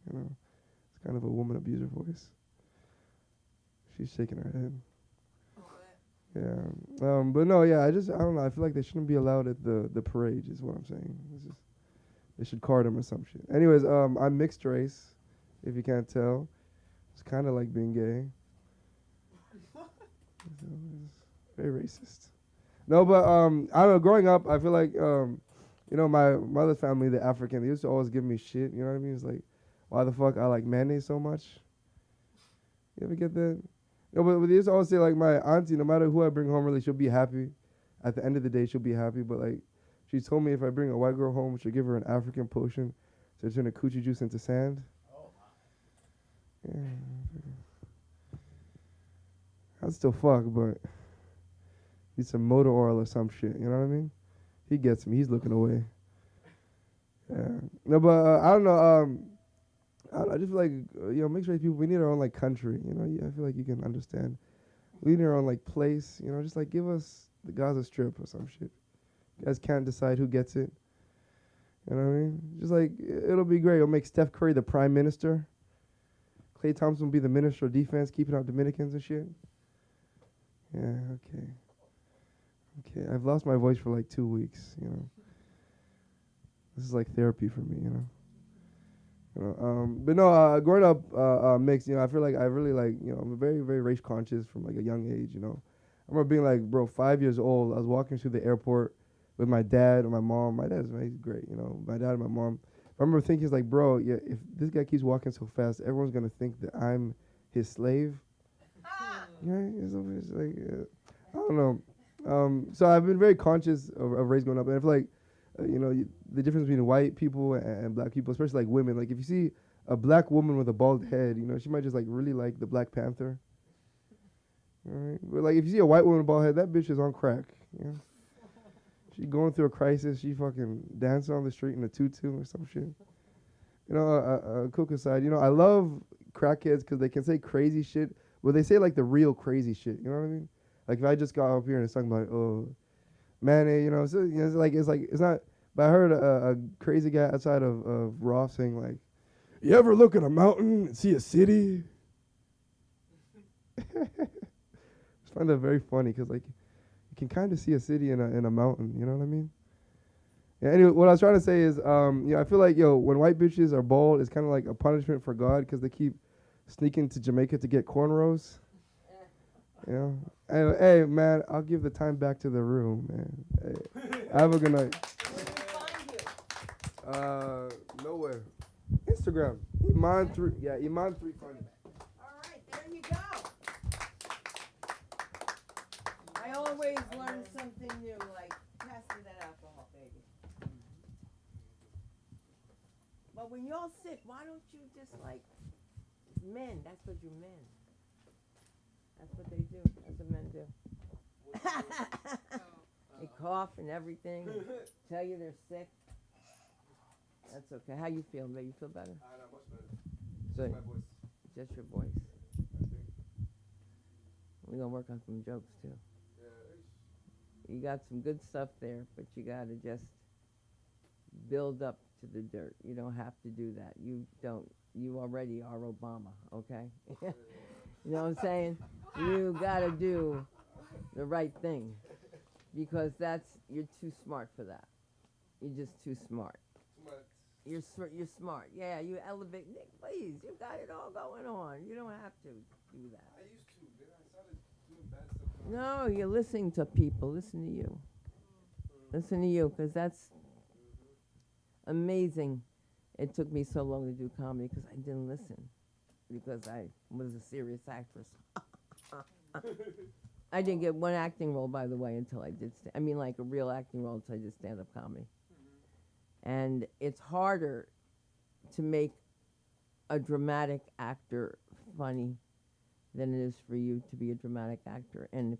[SPEAKER 5] It's kind of a woman abuser voice. She's shaking her head. Yeah. But no, I don't know. I feel like they shouldn't be allowed at the parade is what I'm saying. It's just, they should card them or some shit. Anyways, I'm mixed race, if you can't tell. It's kind of like being gay. It's very racist. No, but I don't know. Growing up, I feel like my mother's family, the African, they used to always give me shit. You know what I mean? It's like, why the fuck I like mayonnaise so much? You ever get that? No, but they used to always say like my auntie, no matter who I bring home, really she'll be happy. At the end of the day, she'll be happy. But like, she told me if I bring a white girl home, she'll give her an African potion to turn the coochie juice into sand. Oh Yeah. I'd still fuck, but need some motor oil or some shit. You know what I mean? He gets me. He's looking away. Yeah. No, but I don't know. I just feel like mixed race people. We need our own like country. You know, I feel like you can understand. We need our own like place. You know, just like give us the Gaza Strip or some shit. You guys can't decide who gets it. You know what I mean? Just like it'll be great. It'll make Steph Curry the prime minister. Klay Thompson will be the minister of defense, keeping out Dominicans and shit. Yeah. Okay. Okay. I've lost my voice for like 2 weeks. You know. This is like therapy for me. You know. But no, growing up mixed, I feel like I really like, I'm very, very race conscious from like a young age, I remember being like, bro, 5 years old, I was walking through the airport with my dad and my mom. My dad's great, my dad and my mom. I remember thinking, like, bro, yeah, if this guy keeps walking so fast, everyone's going to think that I'm his slave. Yeah, it's like, I don't know. So I've been very conscious of race growing up, and I feel like, the difference between white people and black people, especially like women. Like if you see a black woman with a bald head, she might just like really like the Black Panther. Right? But like if you see a white woman with a bald head, that bitch is on crack. She going through a crisis. She fucking dancing on the street in a tutu or some shit. A cook aside, I love crackheads because they can say crazy shit, but they say like the real crazy shit. You know what I mean? Like if I just got up here and it's talking about, oh, man, it's not. But I heard a crazy guy outside of Roth saying like, "You ever look at a mountain and see a city?" I find that very funny because like you can kind of see a city in a mountain. You know what I mean? Yeah. Anyway, what I was trying to say is, I feel like when white bitches are bald, it's kind of like a punishment for God because they keep sneaking to Jamaica to get cornrows. Anyway, hey, man, I'll give the time back to the room, man. Hey, have a good night. Nowhere. Instagram. Iman3. Yeah, Iman3 funny.
[SPEAKER 1] All right, there you go. I always learn something new, like passing that alcohol, baby. But when y'all sit, why don't you just like men? That's what you men. That's what they do. That's what men do. They cough and everything. Tell you they're sick. That's okay. How you feel, baby? You feel better?
[SPEAKER 5] Not much better.
[SPEAKER 1] Good.
[SPEAKER 5] My voice.
[SPEAKER 1] Just your voice. We're gonna work on some jokes too. You got some good stuff there, but you gotta just build up to the dirt. You don't have to do that. You already are Obama, okay? You know what I'm saying? You gotta do the right thing because you're too smart for that. You're just too smart. You're smart. Yeah, you elevate. Nick, please, you got it all going on. You don't have to do that.
[SPEAKER 5] I used to, then I started doing bad stuff.
[SPEAKER 1] No, you're listening to people. Listen to you. Listen to you, because that's amazing. It took me so long to do comedy because I didn't listen, because I was a serious actress. I didn't get one acting role, by the way, until I did. Like a real acting role until I did stand-up comedy. And it's harder to make a dramatic actor funny than it is for you to be a dramatic actor. And if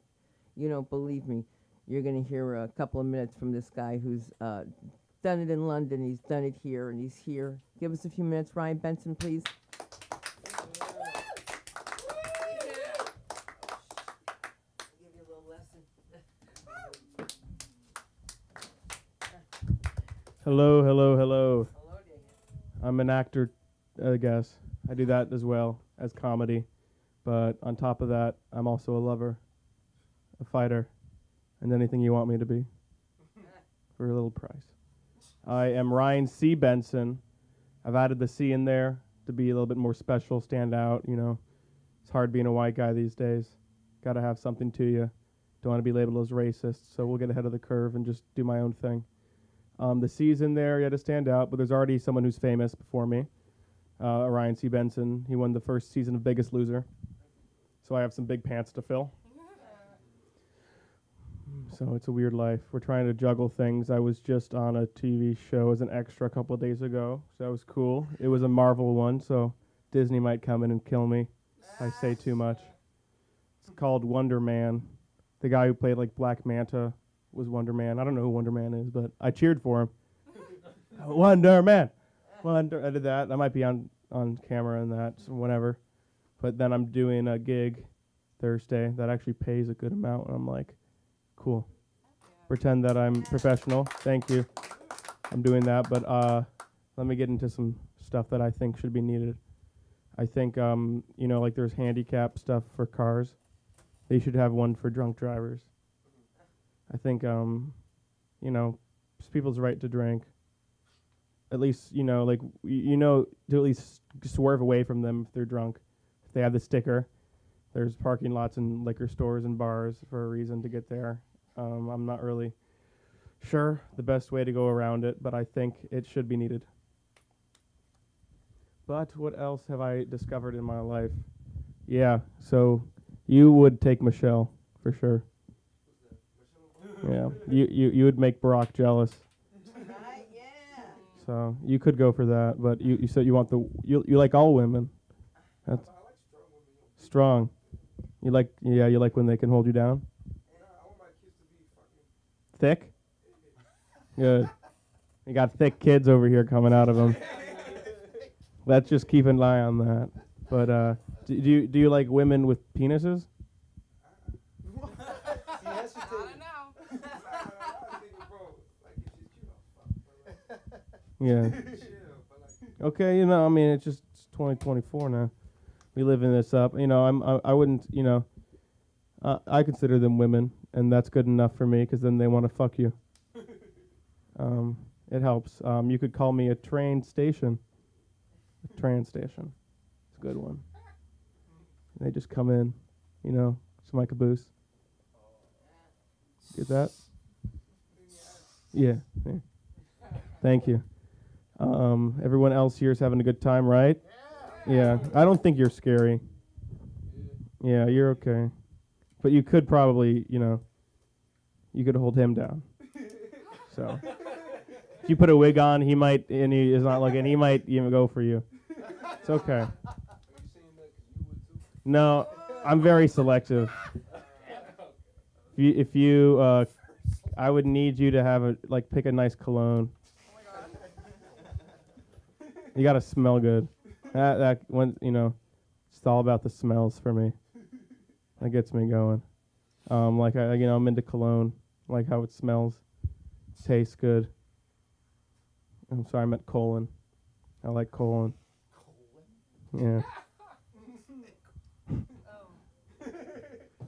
[SPEAKER 1] you don't believe me, you're going to hear a couple of minutes from this guy who's done it in London, he's done it here, and he's here. Give us a few minutes, Ryan Benson, please.
[SPEAKER 6] Hello, hello, hello.
[SPEAKER 1] Hello, David.
[SPEAKER 6] I'm an actor, I guess. I do that as well as comedy. But on top of that, I'm also a lover, a fighter, and anything you want me to be for a little price. I am Ryan C. Benson. I've added the C in there to be a little bit more special, stand out, It's hard being a white guy these days. Got to have something to you. Don't want to be labeled as racist, so we'll get ahead of the curve and just do my own thing. The C's in there, to stand out, but there's already someone who's famous before me, Ryan C. Benson. He won the first season of Biggest Loser, so I have some big pants to fill. So it's a weird life. We're trying to juggle things. I was just on a TV show as an extra a couple of days ago, so that was cool. It was a Marvel one, so Disney might come in and kill me if I say too much. It's called Wonder Man. The guy who played like Black Manta was Wonder Man. I don't know who Wonder Man is, but I cheered for him. Wonder Man. I did that. I might be on camera and that, so whatever. But then I'm doing a gig Thursday that actually pays a good amount, and I'm like, cool. Pretend that I'm professional. Thank you. I'm doing that, but let me get into some stuff that I think should be needed. I think, like there's handicap stuff for cars. They should have one for drunk drivers. I think, it's people's right to drink. At least, to at least swerve away from them if they're drunk. If they have the sticker, there's parking lots and liquor stores and bars for a reason to get there. I'm not really sure the best way to go around it, but I think it should be needed. But what else have I discovered in my life? Yeah, so you would take Michelle for sure. Yeah, you would make Barack jealous.
[SPEAKER 1] Right? Yeah.
[SPEAKER 6] So you could go for that, but you said you want you like all women. That's strong. You like when they can hold you down. Thick. Good. You got thick kids over here coming out of them. Let's just keep an eye on that. But do you like women with penises? Yeah. Okay, it's just 2024 now. We living this up. I wouldn't, I consider them women, and that's good enough for me because then they want to fuck you. It helps. You could call me a train station. A train station. It's a good one. And they just come in, it's my caboose. Get that? Yeah. Thank you. Everyone else here is having a good time, right? Yeah. I don't think you're scary. Yeah, you're okay. But you could probably, you could hold him down. So if you put a wig on, he might, and he is not looking, he might even go for you. It's okay. No, I'm very selective. If you I would need you to have pick a nice cologne. You gotta smell good. That when it's all about the smells for me. That gets me going. I'm into cologne, like how it smells, tastes good. I'm sorry, I meant colon. I like colon. Yeah.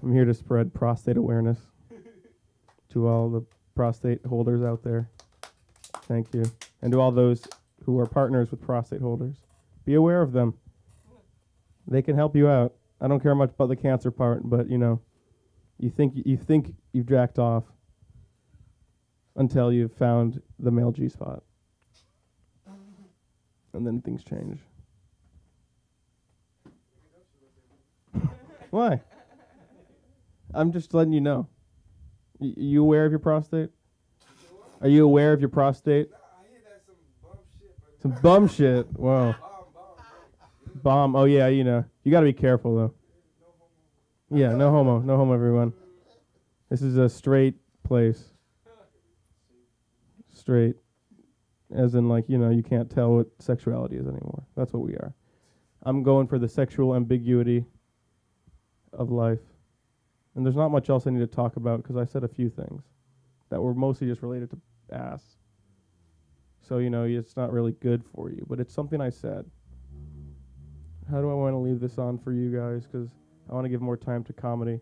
[SPEAKER 6] I'm here to spread prostate awareness to all the prostate holders out there. Thank you. And to all those who are partners with prostate holders. Be aware of them. They can help you out. I don't care much about the cancer part, but you think you've jacked off until you've found the male G-spot. And then things change. Why? I'm just letting you know. You aware of your prostate? Are you aware of your prostate?
[SPEAKER 5] I hear that's
[SPEAKER 6] Some bum shit. Wow. Bomb. Oh yeah, you gotta be careful though. Yeah, no homo. No homo, everyone. This is a straight place. Straight. As in you can't tell what sexuality is anymore. That's what we are. I'm going for the sexual ambiguity of life. And there's not much else I need to talk about because I said a few things that were mostly just related to ass. So, it's not really good for you, but it's something I said. How do I want to leave this on for you guys? Because I want to give more time to comedy.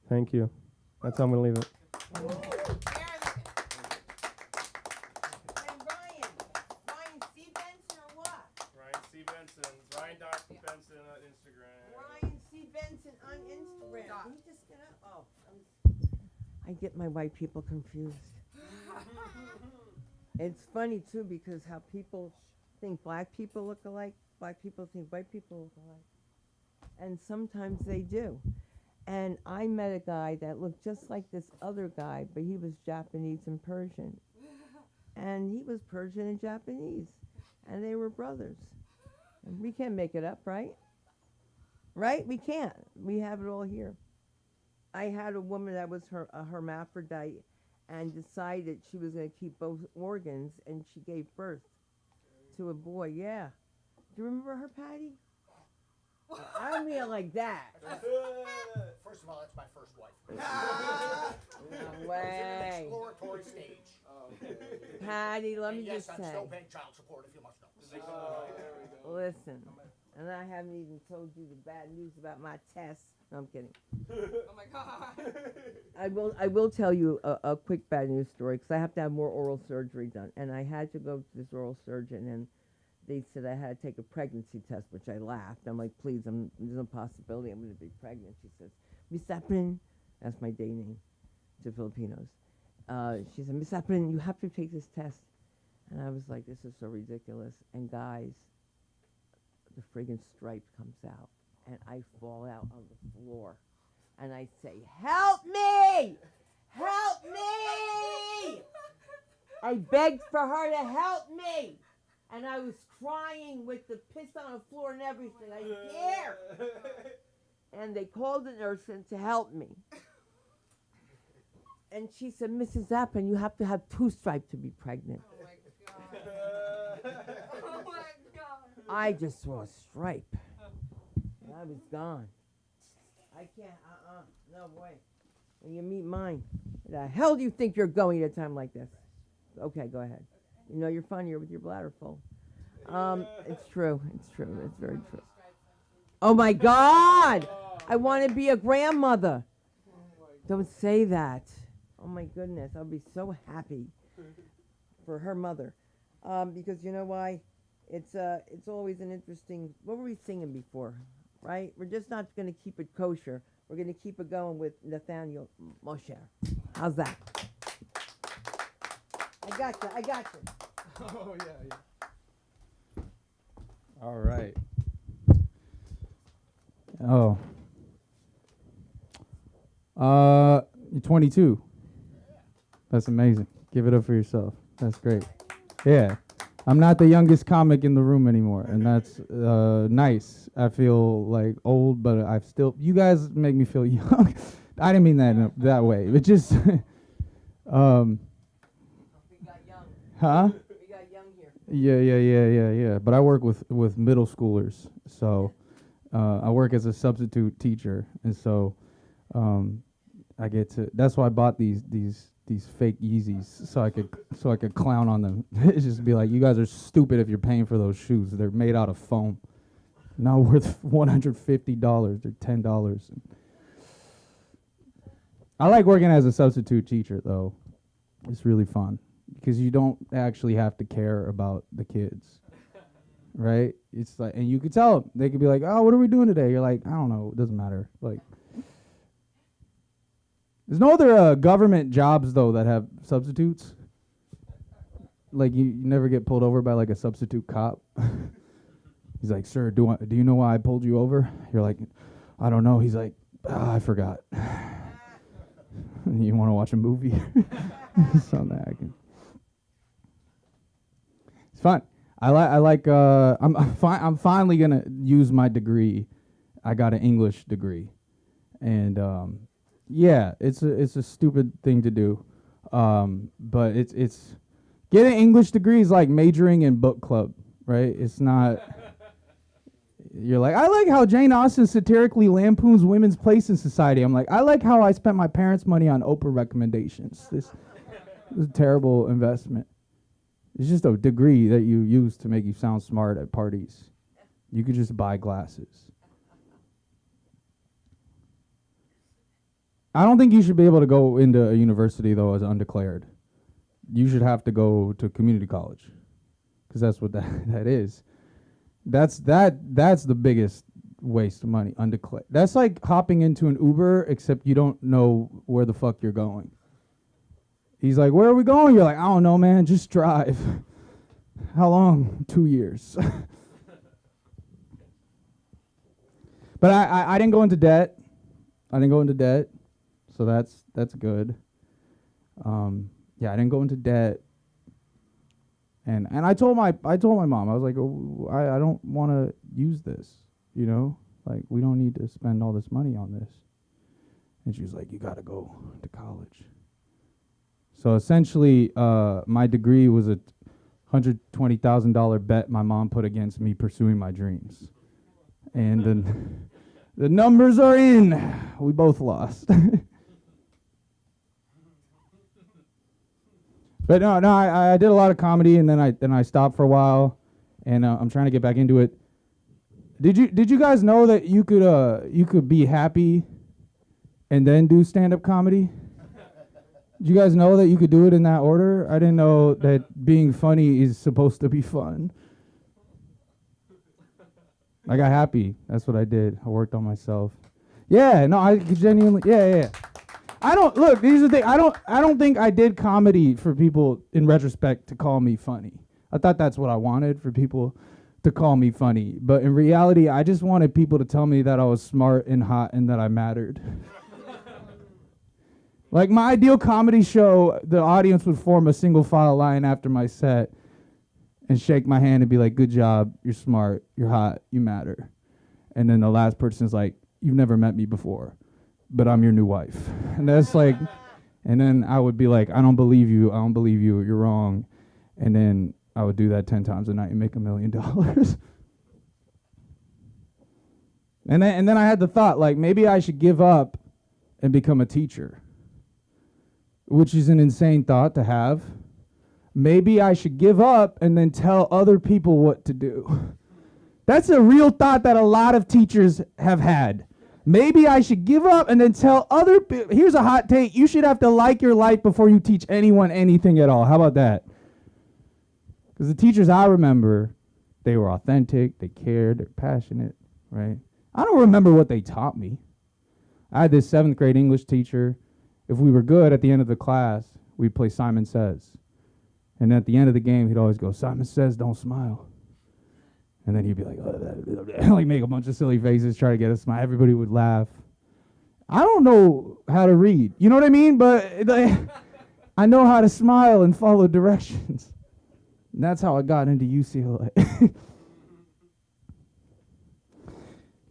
[SPEAKER 6] Thank you. That's how I'm going to leave it.
[SPEAKER 1] And Ryan C. Benson or what?
[SPEAKER 6] Ryan C. Benson. Ryan Benson on Instagram.
[SPEAKER 1] Ryan C. Benson on Instagram. He just I get my white people confused. It's funny too because how people think black people look alike, black people think white people look alike. And sometimes they do. And I met a guy that looked just like this other guy, but he was Japanese and Persian. and he was Persian and Japanese, and they were brothers. And we can't make it up, right? Right? We can't. We have it all here. I had a woman that was a hermaphrodite and decided she was going to keep both organs, and she gave birth to a boy. Yeah. Do you remember her, Patty? I don't mean it like that.
[SPEAKER 7] First of all, that's my first wife.
[SPEAKER 1] No way.
[SPEAKER 7] Exploratory stage.
[SPEAKER 1] Patty, let me
[SPEAKER 7] And yes,
[SPEAKER 1] just
[SPEAKER 7] I'm
[SPEAKER 1] say.
[SPEAKER 7] still paying child support, if you must know.
[SPEAKER 1] Listen, and I haven't even told you the bad news about my test. No, I'm kidding.
[SPEAKER 8] Oh my God.
[SPEAKER 1] I will tell you a quick bad news story because I have to have more oral surgery done, and I had to go to this oral surgeon, and they said I had to take a pregnancy test, which I laughed. I'm like, please, there's no possibility I'm going to be pregnant. She says, Miss Aprin, that's my day name to Filipinos. She said, Miss Aprin, you have to take this test. And I was like, this is so ridiculous. And guys, the friggin' stripe comes out, and I fall out on the floor. And I say, help me! Help me! I begged for her to help me. And I was crying with the piss on the floor and everything. I dare. And they called the nurse in to help me. And she said, Mrs. Zappin, you have to have 2 stripes to be pregnant.
[SPEAKER 8] Oh my God. Oh my God.
[SPEAKER 1] I just saw a stripe. And I was gone. I can't, no way. When you meet mine, where the hell do you think you're going at a time like this? Okay, go ahead. You know you're funnier with your bladder full. It's true. It's true. It's very true. Oh my God! I want to be a grandmother. Don't say that. Oh my goodness, I'll be so happy for her mother, because you know why? It's always an interesting. What were we singing before? Right? We're just not going to keep it kosher. We're going to keep it going with Nathaniel Moshe. How's that? I got you. I got you.
[SPEAKER 9] Oh, yeah. All right. Oh. You're 22. That's amazing. Give it up for yourself. That's great. Yeah. I'm not the youngest comic in the room anymore, and that's nice. I feel like old, but I've still. You guys make me feel young. I didn't mean that that way. It just.
[SPEAKER 1] We got young.
[SPEAKER 9] Huh?
[SPEAKER 1] We got young here.
[SPEAKER 9] Yeah. But I work with middle schoolers, so I work as a substitute teacher, and so I get to. That's why I bought these fake Yeezys so I could clown on them. It's just be like, you guys are stupid if you're paying for those shoes. They're made out of foam, not worth $150. They're $10. I like working as a substitute teacher though. It's really fun because you don't actually have to care about the kids, right? It's like, and you could tell them. They could be like, "Oh, what are we doing today?" You're like, "I don't know. It doesn't matter." Like. There's no other government jobs though that have substitutes. Like you never get pulled over by like a substitute cop. He's like, "Sir, do you know why I pulled you over?" You're like, "I don't know." He's like, "I forgot." You want to watch a movie? Something. It's fun. I like. I'm finally gonna use my degree. I got an English degree, and yeah, it's a stupid thing to do, but it's getting an English degree is like majoring in book club, right? It's not. You're like, I like how Jane Austen satirically lampoons women's place in society. I'm like, I like how I spent my parents' money on Oprah recommendations. This is a terrible investment. It's just a degree that you use to make you sound smart at parties. You could just buy glasses. I don't think you should be able to go into a university, though, as undeclared. You should have to go to community college, because that's what that is. That's the biggest waste of money, undeclared. That's like hopping into an Uber, except you don't know where the fuck you're going. He's like, "Where are we going?" You're like, "I don't know, man. Just drive." How long? 2 years. But I didn't go into debt. So that's good. Yeah, I didn't go into debt. And I told my mom, I was like, oh, I don't want to use this, you know, like we don't need to spend all this money on this. And she was like, you got to go to college. So essentially, my degree was a $120,000 bet my mom put against me pursuing my dreams. And then the numbers are in. We both lost. But no, I did a lot of comedy, and then I stopped for a while, and I'm trying to get back into it. Did you guys know that you could be happy and then do stand-up comedy? Did you guys know that you could do it in that order? I didn't know that being funny is supposed to be fun. I got happy. That's what I did. I worked on myself. Yeah, no, I genuinely, yeah. I don't, look, here's the thing. I don't think I did comedy for people, in retrospect, to call me funny. I thought that's what I wanted, for people to call me funny. But in reality, I just wanted people to tell me that I was smart and hot and that I mattered. Like my ideal comedy show, the audience would form a single file line after my set and shake my hand and be like, good job, you're smart, you're hot, you matter. And then the last person's like, you've never met me before, but I'm your new wife. And that's like, and then I would be like, I don't believe you, you're wrong. And then I would do that 10 times a night and make $1 million. And then I had the thought, like, maybe I should give up and become a teacher, which is an insane thought to have. Maybe I should give up and then tell other people what to do. That's a real thought that a lot of teachers have had. Maybe I should give up and then tell other people. Here's a hot take. You should have to like your life before you teach anyone anything at all. How about that? Because the teachers I remember, they were authentic, they cared, they're passionate, right? I don't remember what they taught me. I had this 7th grade English teacher. If we were good at the end of the class, we'd play Simon Says. And at the end of the game, he'd always go, Simon Says, don't smile. And then he'd be like, like make a bunch of silly faces, try to get a smile. Everybody would laugh. I don't know how to read. You know what I mean? But I know how to smile and follow directions. And that's how I got into UCLA.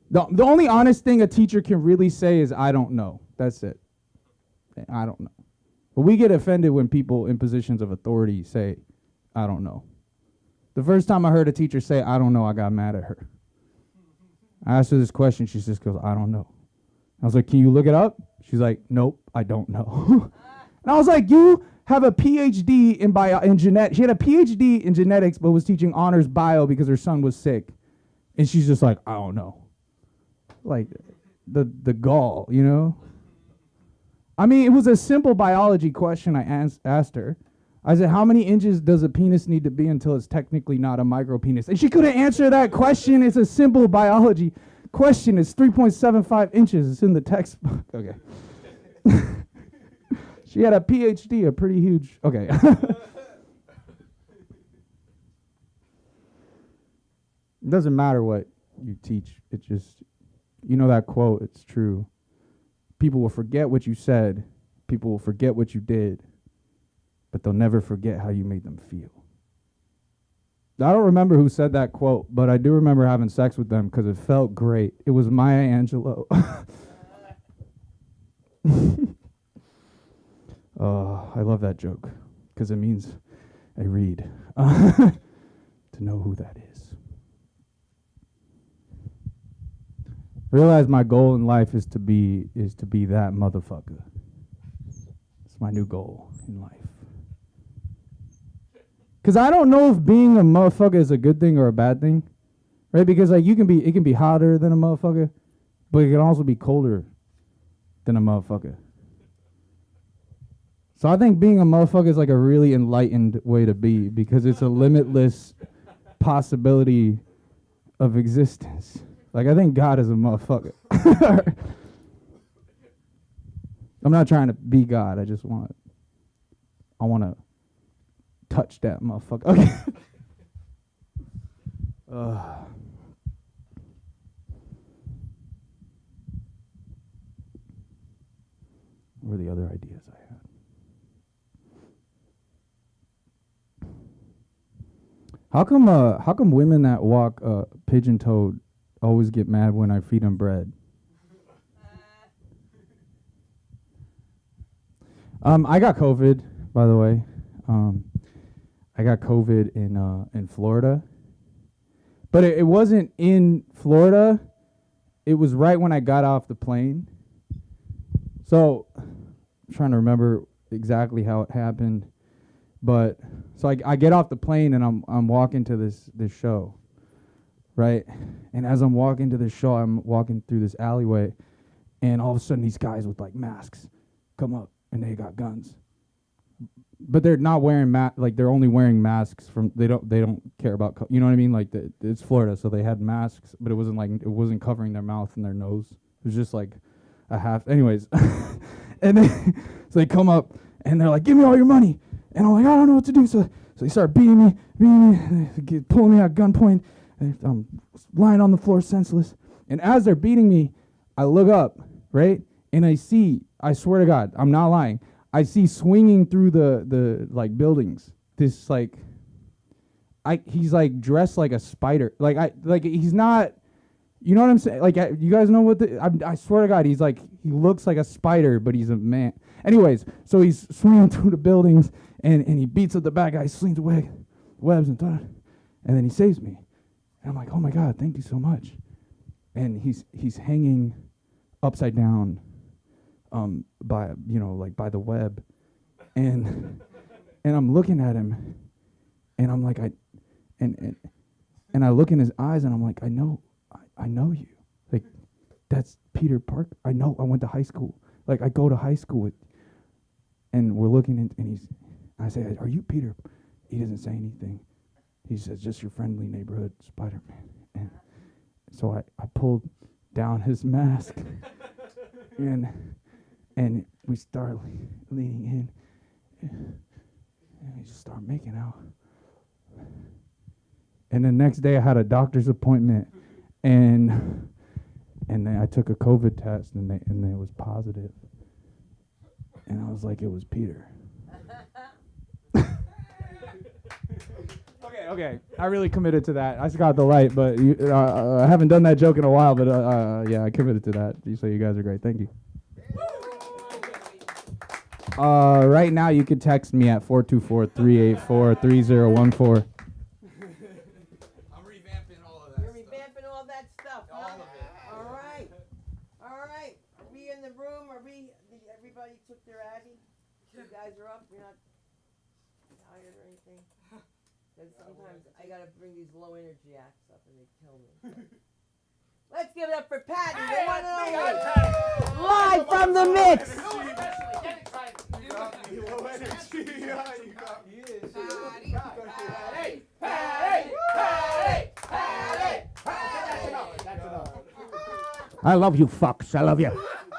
[SPEAKER 9] The only honest thing a teacher can really say is, I don't know. That's it. I don't know. But we get offended when people in positions of authority say, I don't know. The first time I heard a teacher say, I don't know, I got mad at her. I asked her this question. She just goes, I don't know. I was like, can you look it up? She's like, nope, I don't know. And I was like, you have a PhD in genetics. She had a PhD in genetics, but was teaching honors bio because her son was sick. And she's just like, I don't know. Like the gall, you know? I mean, it was a simple biology question I asked her. I said, how many inches does a penis need to be until it's technically not a micropenis? And she couldn't answer that question. It's a simple biology question. It's 3.75 inches. It's in the textbook. Okay. She had a PhD, a pretty huge, okay. It doesn't matter what you teach. It just, you know that quote, it's true. People will forget what you said. People will forget what you did. But they'll never forget how you made them feel. I don't remember who said that quote, but I do remember having sex with them because it felt great. It was Maya Angelou. I love that joke because it means I read to know who that is. Realize my goal in life is to be that motherfucker. It's my new goal in life. Because I don't know if being a motherfucker is a good thing or a bad thing, right? Because like it can be hotter than a motherfucker, but it can also be colder than a motherfucker. So I think being a motherfucker is like a really enlightened way to be because it's a limitless possibility of existence. Like I think God is a motherfucker. I'm not trying to be God. I want to touch that motherfucker. Okay. What were the other ideas I had? How come women that walk pigeon-toed always get mad when I feed them bread? I got COVID, by the way. I got COVID in Florida, but it wasn't in Florida. It was right when I got off the plane. So, I'm trying to remember exactly how it happened, but so I get off the plane and I'm walking to this show, right? And as I'm walking to this show, I'm walking through this alleyway, and all of a sudden these guys with like masks come up and they got guns, but they're not wearing like they're only wearing masks from they don't care about you know what I mean, like it's Florida, so they had masks, but it wasn't covering their mouth and their nose. It was just like a half. Anyways, and then so they come up and they're like, "Give me all your money," and I'm like, "I don't know what to do." So they start beating me, pulling me at gunpoint. And I'm lying on the floor senseless. And as they're beating me, I look up, right, and I see. I swear to God, I'm not lying. I see swinging through the like buildings. This like, he's like dressed like a spider. Like he's not. You know what I'm saying? Like you guys know what I swear to God, he looks like a spider, but he's a man. Anyways, so he's swinging through the buildings and he beats up the bad guy, slings away webs and then he saves me. And I'm like, oh my God, thank you so much. And he's hanging upside down, by by the web, and I'm looking at him, and I'm like and I look in his eyes and I'm like, I know you, like that's Peter Parker. I know, I went to high school. Like I go to high school with, and we're looking and I say, are you Peter? He doesn't say anything. He says, just your friendly neighborhood Spider-Man. And so I pulled down his mask and we start leaning in and we just start making out. And the next day I had a doctor's appointment and then I took a COVID test and it was positive. And I was like, it was Peter. Okay. I really committed to that. I just got the light, but I haven't done that joke in a while, but yeah, I committed to that. So you guys are great. Thank you. Right now you can text me at 424-384-3014.
[SPEAKER 1] I'm revamping all of that. You're revamping all that stuff, huh? All of it. All right. Are we in the room? Everybody took their Addy? You guys are up? You're not tired or anything? Because sometimes I gotta bring these low energy acts up and they kill me. Let's give it up for Patty, the one and only. Live from the mix.
[SPEAKER 7] I love you fucks. I love you.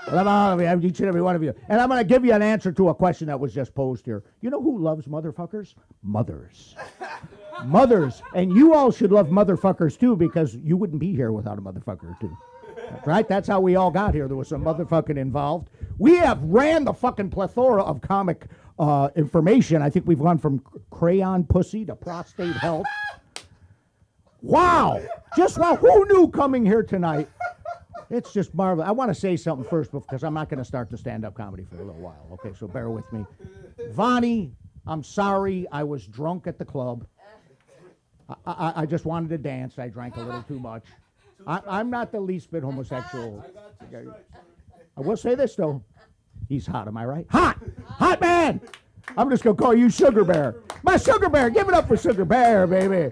[SPEAKER 7] I love all of you, each and every one of you. And I'm going to give you an answer to a question that was just posed here. You know who loves motherfuckers? Mothers. Mothers. And you all should love motherfuckers too, because you wouldn't be here without a motherfucker or two. Right? That's how we all got here. There was some motherfucking involved. We have ran the fucking plethora of comic information. I think we've gone from crayon pussy to prostate health. Wow. Just wow. Who knew coming here tonight? It's just marvelous. I want to say something first because I'm not going to start the stand-up comedy for a little while. Okay, so bear with me. Vonnie, I'm sorry. I was drunk at the club. I just wanted to dance. I drank a little too much. I'm not the least bit homosexual. I will say this, though. He's hot, am I right? Hot! Hot man! I'm just going to call you Sugar Bear. My Sugar Bear! Give it up for Sugar Bear, baby.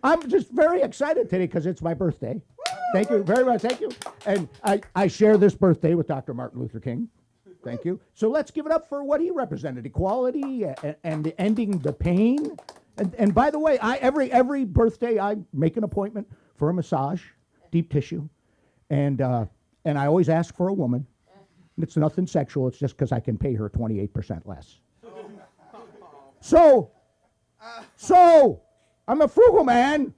[SPEAKER 7] I'm just very excited today because it's my birthday. Thank you very much. Thank you. And I share this birthday with Dr. Martin Luther King. Thank you. So let's give it up for what he represented: equality and ending the pain. And by the way, every birthday I make an appointment for a massage, deep tissue, and I always ask for a woman. It's nothing sexual. It's just because I can pay her 28% less. So I'm a frugal man.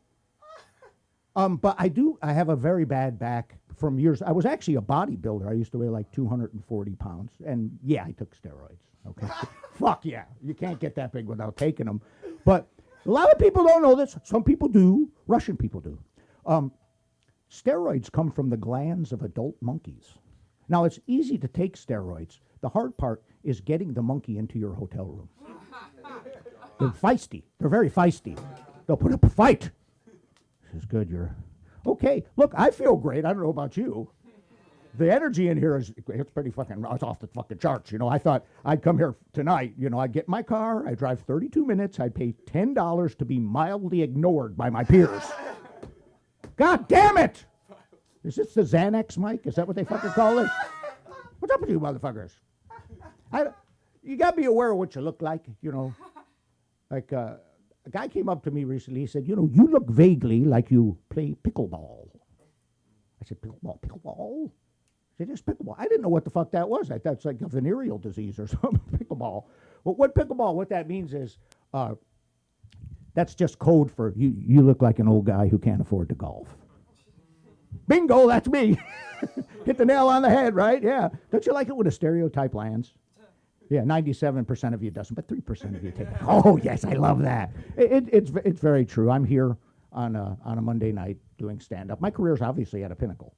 [SPEAKER 7] But I have a very bad back from years. I was actually a bodybuilder. I used to weigh like 240 pounds. And yeah, I took steroids. Okay. Fuck yeah. You can't get that big without taking them. But A lot of people don't know this. Some people do. Russian people do. Steroids come from the glands of adult monkeys. Now, it's easy to take steroids. The hard part is getting the monkey into your hotel room. They're feisty. They're very feisty. They'll put up a fight. This is good. You're okay. Look, I feel great. I don't know about you. The energy in here it's pretty fucking, it's off the fucking charts. You know, I thought I'd come here tonight. You know, I'd get in my car. I'd drive 32 minutes. I'd pay $10 to be mildly ignored by my peers. God damn it! Is this the Xanax mic? Is that what they fucking call it? What's up with you motherfuckers? You got to be aware of what you look like, you know. Like, a guy came up to me recently. He said, you know, you look vaguely like you play pickleball. I said, pickleball? He said, yes, pickleball. I didn't know what the fuck that was. I thought it's like a venereal disease or something, pickleball. But what that means is, that's just code for you look like an old guy who can't afford to golf. Bingo, that's me. Hit the nail on the head, right? Yeah. Don't you like it when a stereotype lands? Yeah, 97% of you doesn't, but 3% of you take it. Oh, yes, I love that. It's very true. I'm here on a Monday night doing stand-up. My career's obviously at a pinnacle.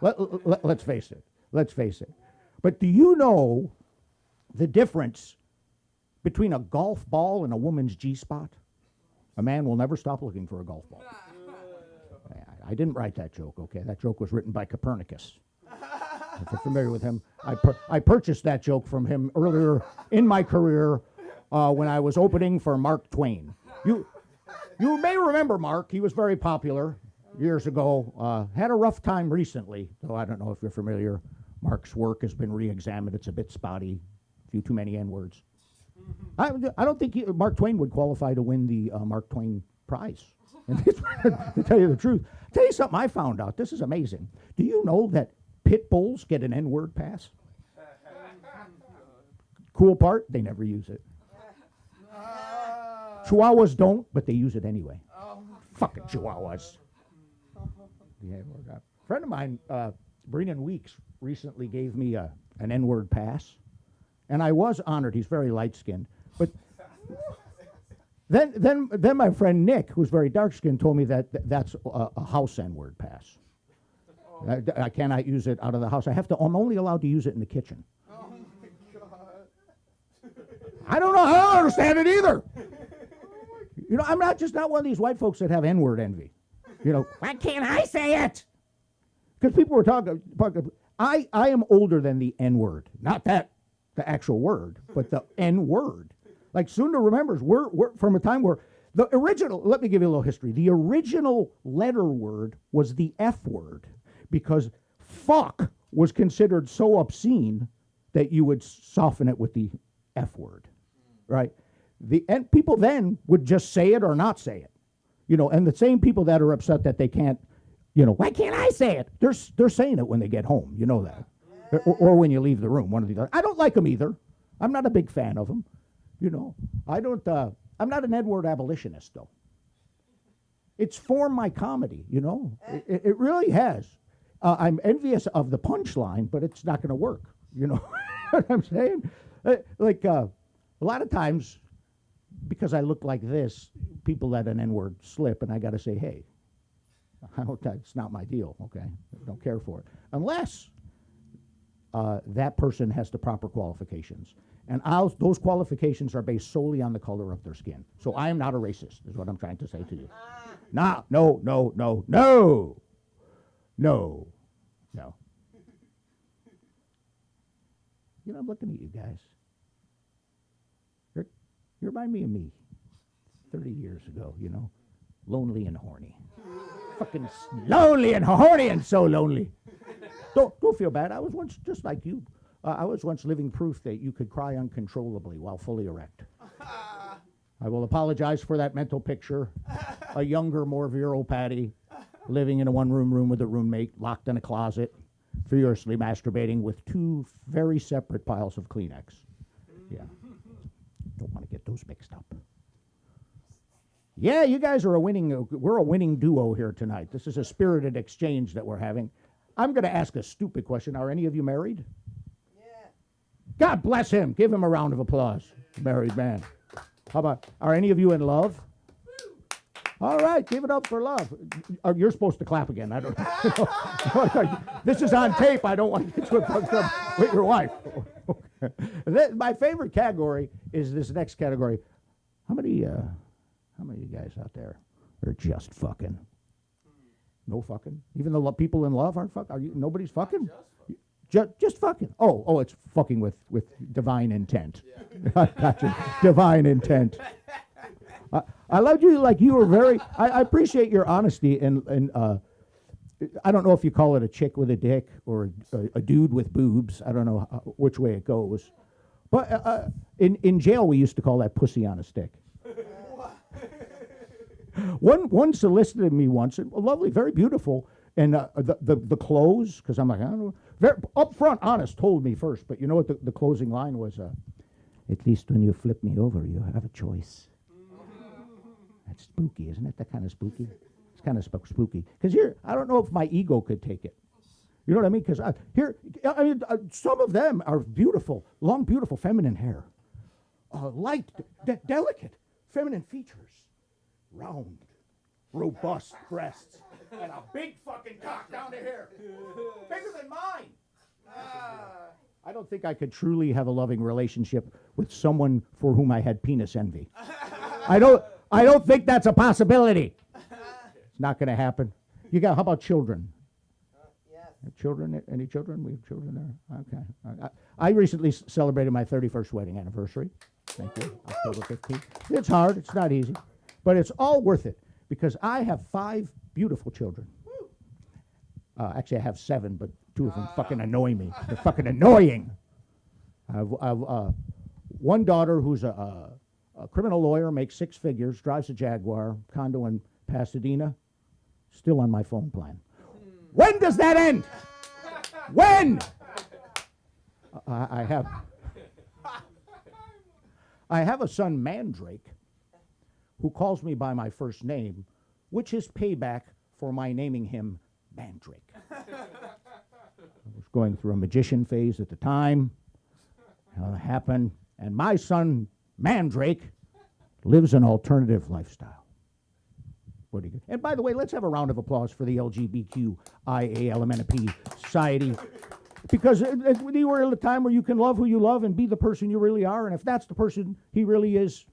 [SPEAKER 7] Let's face it. Let's face it. But do you know the difference between a golf ball and a woman's G-spot? A man will never stop looking for a golf ball. I didn't write that joke, okay? That joke was written by Copernicus. If you're familiar with him, I purchased that joke from him earlier in my career when I was opening for Mark Twain. You may remember Mark. He was very popular years ago. Had a rough time recently, though I don't know if you're familiar. Mark's work has been re-examined. It's a bit spotty. A few too many N-words. I don't think Mark Twain would qualify to win the Mark Twain Prize. To tell you the truth. Tell you something I found out. This is amazing. Do you know that pit bulls get an N-word pass? Cool part, they never use it. Chihuahuas don't, but they use it anyway. Fucking Chihuahuas. Yeah, a friend of mine, Brennan Weeks, recently gave me an N-word pass, and I was honored. He's very light-skinned, but then my friend Nick, who's very dark-skinned, told me that that's a house N-word pass. I cannot use it out of the house. I'm only allowed to use it in the kitchen.
[SPEAKER 8] Oh my God.
[SPEAKER 7] I don't know. I don't understand it either. You know, I'm not one of these white folks that have N-word envy. You know, why can't I say it? Because people were talking. I am older than the N-word. Not that the actual word, but the N-word. Like Sunda remembers, we're from a time where the original. Let me give you a little history. The original letter word was the F word, because fuck was considered so obscene that you would soften it with the F word, right? And people then would just say it or not say it, you know. And the same people that are upset that they can't, you know, why can't I say it? They're saying it when they get home, you know that, or when you leave the room. One of the other. I don't like them either. I'm not a big fan of them, you know. I don't. I'm not an N-word abolitionist though. It's formed my comedy, you know. It really has. I'm envious of the punchline, but it's not going to work. You know what I'm saying? A lot of times, because I look like this, people let an N-word slip, and I got to say, hey, it's not my deal, okay? I don't care for it. Unless that person has the proper qualifications. And those qualifications are based solely on the color of their skin. So I am not a racist, is what I'm trying to say to you. No. You know, I'm looking at you guys. You remind me of me 30 years ago, you know. Lonely and horny. Fucking lonely and horny and so lonely. Don't feel bad. I was once just like you. I was once living proof that you could cry uncontrollably while fully erect. I will apologize for that mental picture. A younger, more virile Patty living in a one-room room with a roommate, locked in a closet, furiously masturbating with two very separate piles of Kleenex. Yeah. Don't want to get those mixed up. Yeah, you guys are we're a winning duo here tonight. This is a spirited exchange that we're having. I'm going to ask a stupid question. Are any of you married? Yeah. God bless him. Give him a round of applause. Married man. How about, are any of you in love? All right, give it up for love. You're supposed to clap again. I don't know. This is on tape. I don't want to get you fucked up with your wife. My favorite category is this next category. How many of you guys out there are just fucking? No fucking? Even the people in love aren't fucking? Are you? Nobody's fucking? Just fucking. Oh, it's fucking with divine intent. Yeah. Gotcha. Divine intent. I loved you like you were very. I appreciate your honesty and I don't know if you call it a chick with a dick or a dude with boobs. I don't know which way it goes. But in jail we used to call that pussy on a stick. One solicited me once, lovely, very beautiful, and the close, because I'm like, I don't know, very upfront, honest, told me first, but you know what the closing line was? At least when you flip me over, you have a choice. That's spooky, isn't it? That kind of spooky. It's kind of spooky. Because here, I don't know if my ego could take it. You know what I mean? Because some of them are beautiful, long, beautiful, feminine hair, light, delicate, feminine features, round, robust breasts, and a big fucking cock down to here, bigger than mine. I don't think I could truly have a loving relationship with someone for whom I had penis envy. I don't think that's a possibility. It's not going to happen. How about children? Yes. Children? Any children? We have children there. Okay. I recently celebrated my 31st wedding anniversary. Thank you. October 15th. It's hard. It's not easy. But it's all worth it because I have 5 beautiful children. Actually, I have 7, but 2 of them fucking annoy me. They're fucking annoying. I have one daughter who's a criminal lawyer, makes 6 figures, drives a Jaguar, condo in Pasadena, still on my phone plan. When does that end? When? I have a son, Mandrake, who calls me by my first name, which is payback for my naming him Mandrake. I was going through a magician phase at the time. Happened, and my son, Mandrake, lives an alternative lifestyle. What do you? And by the way, let's have a round of applause for the LGBTQIA society, because we were at a time where you can love who you love and be the person you really are, and if that's the person he really is,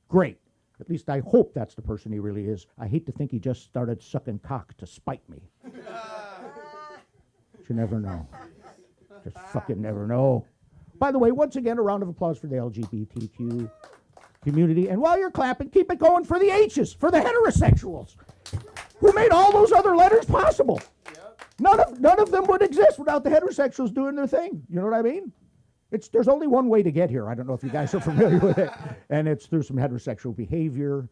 [SPEAKER 7] great. At least I hope that's the person he really is. I hate to think he just started sucking cock to spite me. But you never know. Just fucking never know. By the way, once again, a round of applause for the LGBTQ community. And while you're clapping, keep it going for the H's, for the heterosexuals, who made all those other letters possible. Yep. None of them would exist without the heterosexuals doing their thing. You know what I mean? There's only one way to get here. I don't know if you guys are familiar with it. And it's through some heterosexual behavior.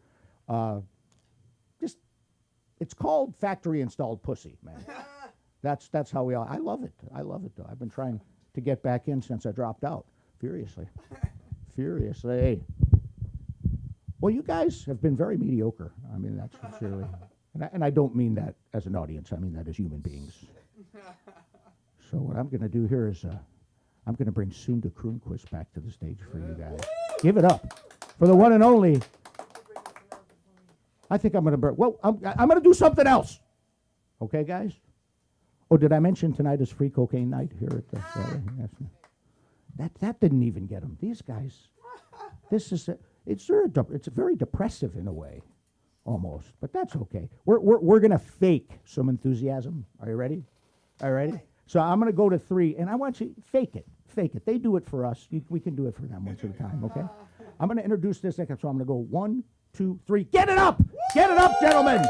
[SPEAKER 7] It's called factory installed pussy, man. That's how we are. I love it. I love it, though. I've been trying to get back in since I dropped out. Furiously. Well, you guys have been very mediocre. I mean, that's sincerely. And I don't mean that as an audience. I mean that as human beings. So what I'm going to do here is I'm going to bring Sunda Kroonquist back to the stage for you guys. Give it up for the one and only. I think I'm going to I'm going to do something else. Okay, guys? Oh, did I mention tonight is free cocaine night here at the... That didn't even get them. These guys, this is... It's very depressive in a way, almost, but that's okay. We're going to fake some enthusiasm. Are you ready? Are you ready? So I'm going to go to 3, and I want you fake it. They do it for us. We can do it for them once at a time, okay? I'm going to introduce this next, so I'm going to go 1, 2, 3. Get it up! Get it up, gentlemen!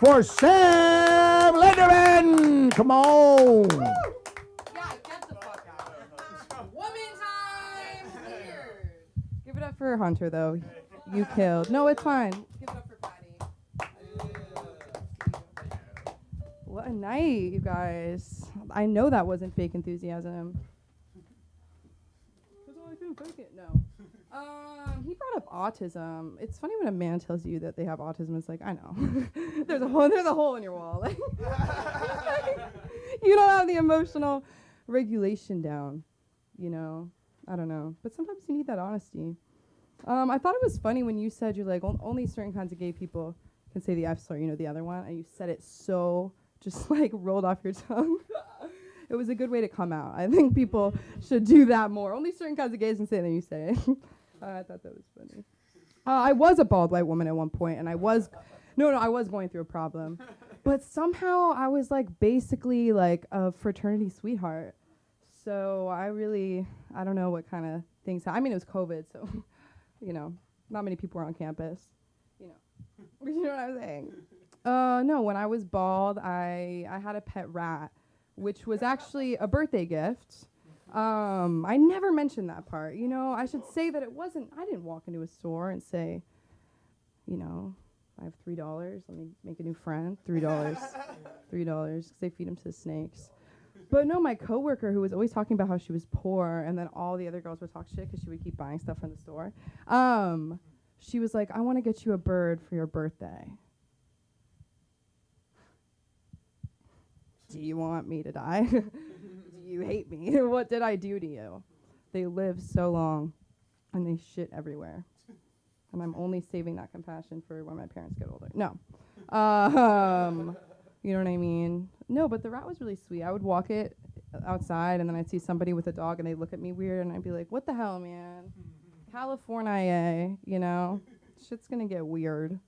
[SPEAKER 7] For Sam Linderman! Come on!
[SPEAKER 8] Yeah, get the fuck out. Woman time! Here. Give it up for Hunter, though. You killed. No, it's fine. Give it up for Patty. What a night, you guys. I know that wasn't fake enthusiasm. I couldn't fake it. No. He brought up autism. It's funny when a man tells you that they have autism. It's like, I know. there's a hole in your wall. Like, you don't have the emotional regulation down. You know, I don't know. But sometimes you need that honesty. I thought it was funny when you said you're like only certain kinds of gay people can say the F slur, you know, the other one, and you said it so just like rolled off your tongue. It was a good way to come out. I think people should do that more. Only certain kinds of gays can say it, and then you say it. I thought that was funny. I was a bald white woman at one point, and I was going through a problem. But somehow I was like basically like a fraternity sweetheart. So I don't know what kind of things. I mean, it was COVID, so, you know, not many people were on campus. You know, you know what I'm saying? No, when I was bald, I had a pet rat, which was actually a birthday gift. I never mentioned that part. You know, I should say that I didn't walk into a store and say, you know, I have $3. Let me make a new friend. $3. $3, because they feed them to the snakes. But no, my coworker, who was always talking about how she was poor, and then all the other girls would talk shit because she would keep buying stuff from the store. She was like, I want to get you a bird for your birthday. Do you want me to die? Do you hate me? What did I do to you? They live so long, and they shit everywhere. And I'm only saving that compassion for when my parents get older. No. You know what I mean? No, but the rat was really sweet. I would walk it outside, and then I'd see somebody with a dog, and they'd look at me weird, and I'd be like, what the hell, man? California, you know? Shit's going to get weird.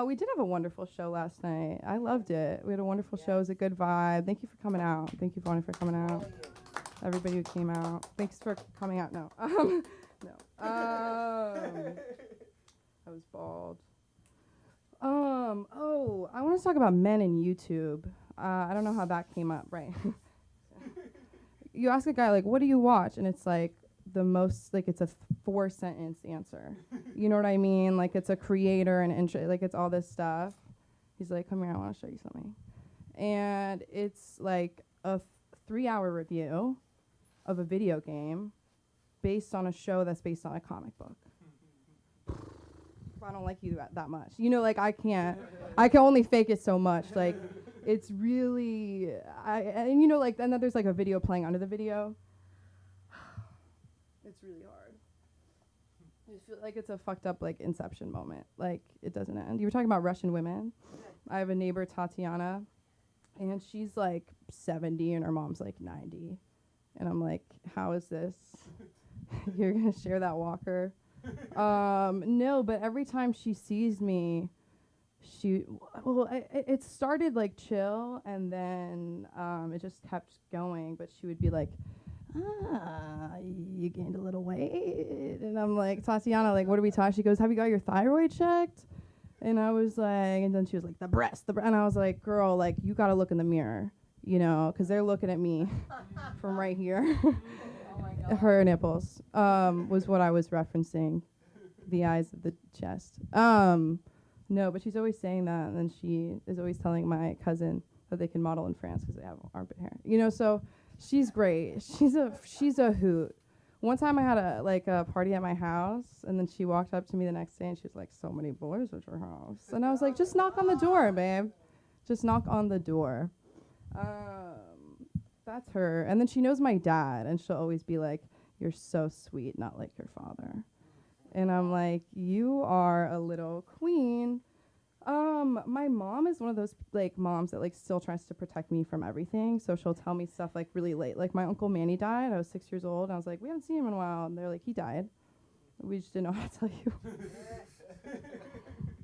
[SPEAKER 8] We did have a wonderful show last night. I loved it. We had a wonderful show. It was a good vibe. Thank you for coming out. Thank you, Bonnie, for coming out. Everybody who came out. Thanks for coming out. No. No. I was bald. Oh, I want to talk about men in YouTube. I don't know how that came up, right? You ask a guy, like, what do you watch? And it's like the most, like, it's a 4-sentence answer. You know what I mean? Like, it's a creator and like, it's all this stuff. He's like, come here, I want to show you something. And it's like a 3-hour review of a video game based on a show that's based on a comic book. I don't like you that much. You know, like, I can only fake it so much. Like, it's really, and you know, like, and then there's like a video playing under the video. It's really hard. I just feel like it's a fucked up, like, Inception moment. Like, it doesn't end. You were talking about Russian women. I have a neighbor, Tatiana, and she's like 70 and her mom's like 90. And I'm like, how is this? You're gonna share that walker? No, but every time she sees me, it started like chill, and then it just kept going. But she would be like, you gained a little weight. And I'm like, Tatiana, like, what are we talking? She goes, have you got your thyroid checked? And I was like, and then she was like, the breast. And I was like, girl, like, you got to look in the mirror, you know, because they're looking at me from right here. Her nipples was what I was referencing, the eyes of the chest. No, but she's always saying that, and then she is always telling my cousin that they can model in France because they have armpit hair. You know, so she's great. She's a hoot. One time I had a party at my house, and then she walked up to me the next day, and she was like, so many boys at your house. And I was like, just knock on the door, babe. Just knock on the door. That's her. And then she knows my dad, and she'll always be like, you're so sweet, not like your father. And I'm like, you are a little queen. My mom is one of those like moms that like still tries to protect me from everything. So she'll tell me stuff like really late. Like my Uncle Manny died. I was 6 years old. And I was like, we haven't seen him in a while. And they're like, he died. We just didn't know how to tell you.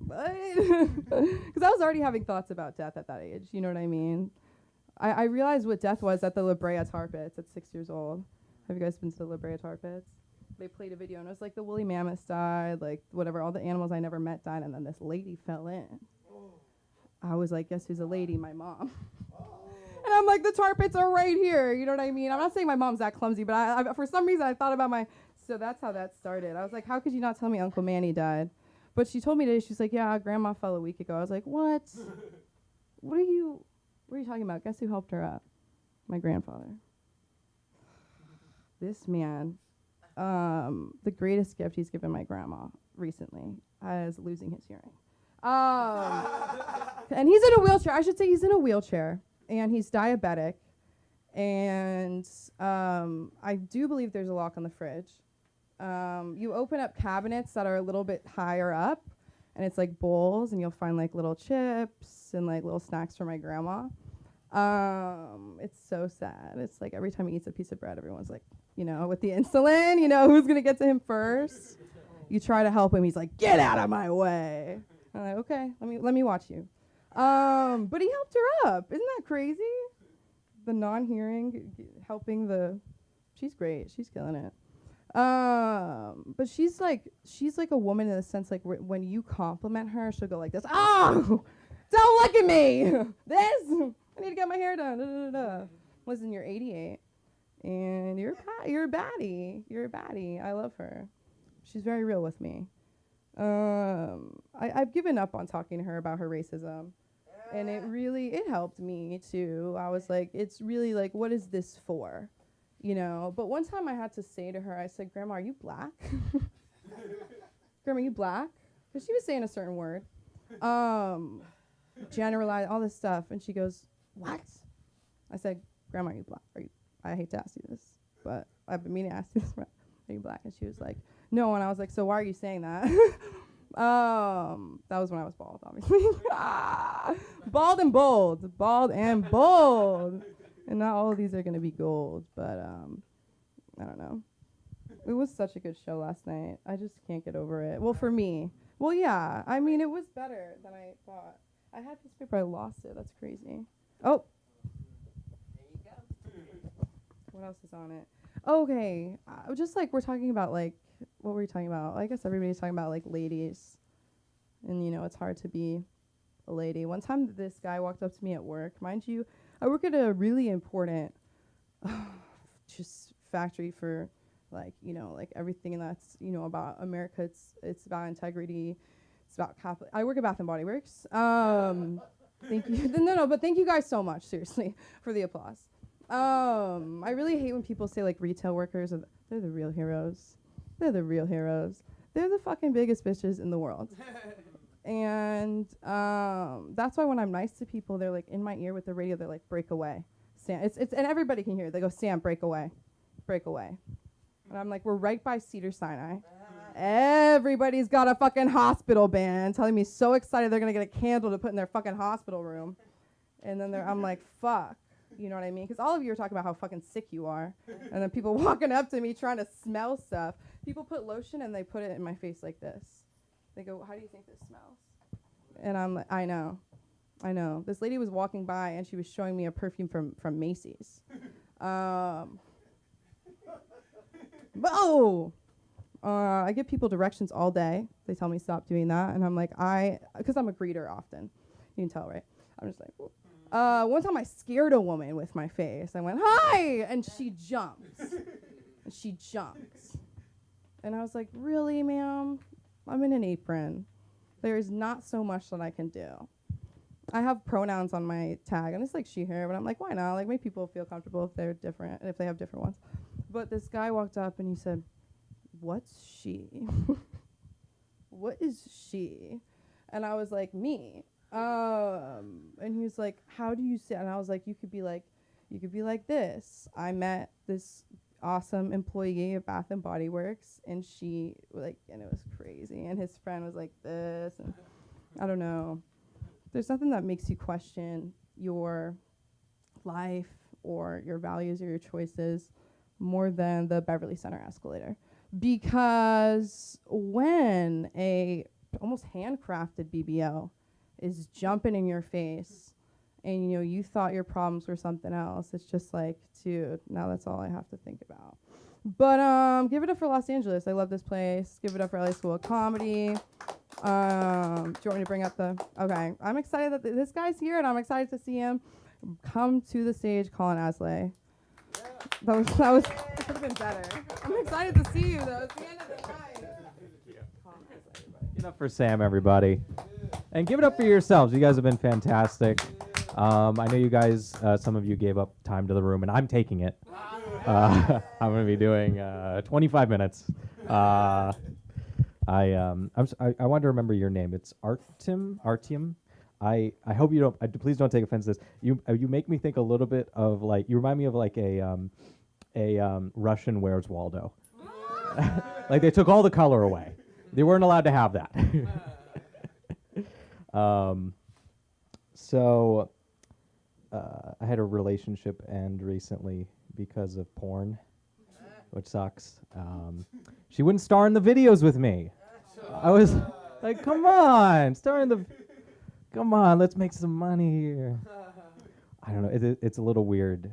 [SPEAKER 8] Because I was already having thoughts about death at that age. You know what I mean? I realized what death was at the La Brea Tar Pits at 6 years old. Have you guys been to the La Brea Tar Pits? They played a video, and it was like the woolly mammoths died, like whatever, all the animals I never met died, and then this lady fell in. I was like, guess who's a lady? My mom. And I'm like, the tar pits are right here. You know what I mean? I'm not saying my mom's that clumsy, but I for some reason I thought about so that's how that started. I was like, how could you not tell me Uncle Manny died? But she told me today, she's like, yeah, Grandma fell a week ago. I was like, what? What are you talking about? Guess who helped her up? My grandfather. This man, the greatest gift he's given my grandma recently is losing his hearing. And he's in a wheelchair. I should say he's in a wheelchair, and he's diabetic. And I do believe there's a lock on the fridge. You open up cabinets that are a little bit higher up, and it's like bowls, and you'll find like little chips and like little snacks for my grandma. It's so sad. It's like every time he eats a piece of bread, everyone's like, you know, with the insulin, you know, who's gonna get to him first? You try to help him, he's like, get out of my way. I'm like, okay, let me watch you. But he helped her up. Isn't that crazy? The non-hearing helping the, she's great. She's killing it. But she's like a woman in the sense like when you compliment her, she'll go like this. Oh, don't look at me. This, I need to get my hair done. Da, da, da, da. Listen, you're 88, and you're a baddie. You're a baddie. I love her. She's very real with me. I've given up on talking to her about her racism, and it helped me too. I was like, it's really like, what is this for? You know, but one time I had to say to her, I said, Grandma, are you black? Grandma, are you black? Because she was saying a certain word. Generalize, all this stuff. And she goes, what? I said, Grandma, are you black? I hate to ask you this, but I've been meaning to ask you this. Are you black? And she was like, no. And I was like, so why are you saying that? That was when I was bald, obviously. Bald and bold. Bald and bold. And not all of these are going to be gold, but I don't know. It was such a good show last night. I just can't get over it. Well, for me. Well, yeah. I mean, it was better than I thought. I had this paper. I lost it. That's crazy. Oh. There you go. What else is on it? Okay. Just like we're talking about, like, what were we talking about? I guess everybody's talking about, like, ladies. And, you know, it's hard to be a lady. One time this guy walked up to me at work. Mind you, I work at a really important just factory for, like, you know, like everything that's, you know, about America. It's about integrity. It's about Catholic. I work at Bath and Body Works. Thank you. No, but thank you guys so much, seriously, for the applause. I really hate when people say, like, retail workers are they're the real heroes. They're the real heroes. They're the fucking biggest bitches in the world. And that's why when I'm nice to people, they're like in my ear with the radio. They're like, "Break away, Sam." It's and everybody can hear it. They go, "Sam, break away, break away." And I'm like, "We're right by Cedar Sinai. Everybody's got a fucking hospital band telling me so excited they're gonna get a candle to put in their fucking hospital room." And then I'm like, "Fuck." You know what I mean? Because all of you are talking about how fucking sick you are. And then people walking up to me trying to smell stuff. People put lotion and they put it in my face like this. They go, how do you think this smells? And I'm like, I know. This lady was walking by and she was showing me a perfume from Macy's. I give people directions all day. They tell me stop doing that. And I'm like, because I'm a greeter often. You can tell, right? I'm just like, whoop. One time I scared a woman with my face. I went, hi! And she jumped. And I was like, really, ma'am? I'm in an apron. There is not so much that I can do. I have pronouns on my tag, and it's like she, her, but I'm like, why not? Like, make people feel comfortable if they're different, if they have different ones. But this guy walked up, and he said, what's she? What is she? And I was like, me. And he was like, how do you say? And I was like, you could be like this. I met this awesome employee of Bath and Body Works, and she and it was crazy. And his friend was like this, and I don't know. There's nothing that makes you question your life or your values or your choices more than the Beverly Center escalator, because when a almost handcrafted BBL is jumping in your face, and you thought your problems were something else, it's just like, dude, now that's all I have to think about. But give it up for Los Angeles. I love this place. Give it up for LA School of Comedy. Do you want me to bring up okay, I'm excited that this guy's here, and I'm excited to see him come to the stage. Colin Asley. That could have been better. I'm excited to see you though. It's the end of the night.
[SPEAKER 10] Give it up for Sam, everybody. And give it up for yourselves. You guys have been fantastic. I know you guys, some of you gave up time to the room, and I'm taking it. I'm going to be doing 25 minutes. I want to remember your name. It's Artyom. I hope you don't. Please don't take offense to this. You make me think a little bit of like, you remind me of like a Russian Where's Waldo. Like they took all the color away. They weren't allowed to have that. So I had a relationship end recently because of porn, which sucks. She wouldn't star in the videos with me. I was like, come on, star in the. Come on, let's make some money here. I don't know. It's a little weird.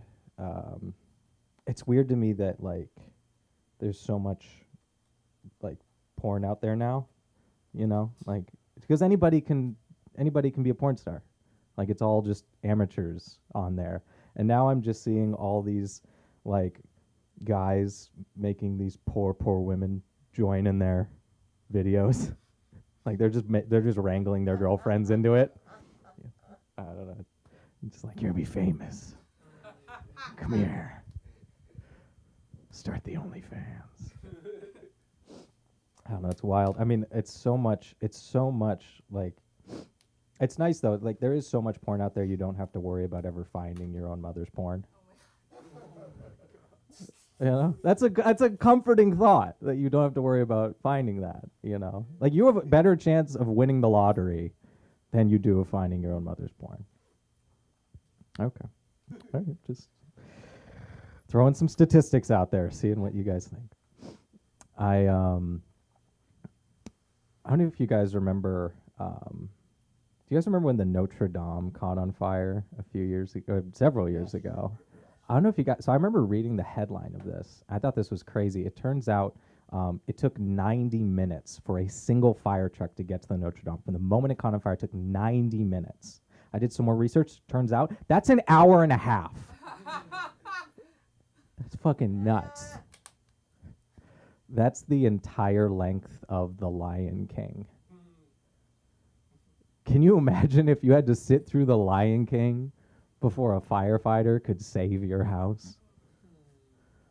[SPEAKER 10] It's weird to me that like there's so much like porn out there now. You know, like because anybody can be a porn star. Like it's all just amateurs on there. And now I'm just seeing all these like guys making these poor women join in their videos. Like they're just wrangling their girlfriends into it. I don't know. It's just like, you're gonna be famous. Come here. Start the OnlyFans. I don't know, it's wild. I mean, it's so much like it's nice though. Like there is so much porn out there you don't have to worry about ever finding your own mother's porn. You know, that's a comforting thought that you don't have to worry about finding that. You know, like you have a better chance of winning the lottery than you do of finding your own mother's porn. Okay, all right, just throwing some statistics out there, seeing what you guys think. I don't know if you guys remember. Do you guys remember when the Notre Dame caught on fire a few years ago, several years ago? I don't know if you guys. So I remember reading the headline of this. I thought this was crazy. It turns out it took 90 minutes for a single fire truck to get to the Notre Dame. From the moment it caught on fire, it took 90 minutes. I did some more research. Turns out that's an hour and a half. That's fucking nuts. That's the entire length of The Lion King. Can you imagine if you had to sit through The Lion King before a firefighter could save your house?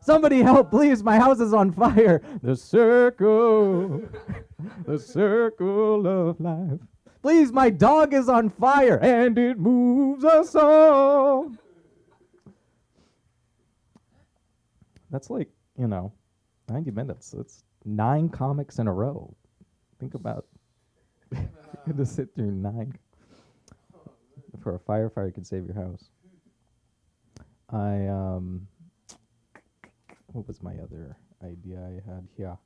[SPEAKER 10] Somebody help, please, my house is on fire. The circle of life. Please, my dog is on fire and it moves us all. That's like, 90 minutes. That's 9 comics in a row. Think about you had to sit through 9 for a firefighter could save your house. What was my other idea I had? Yeah.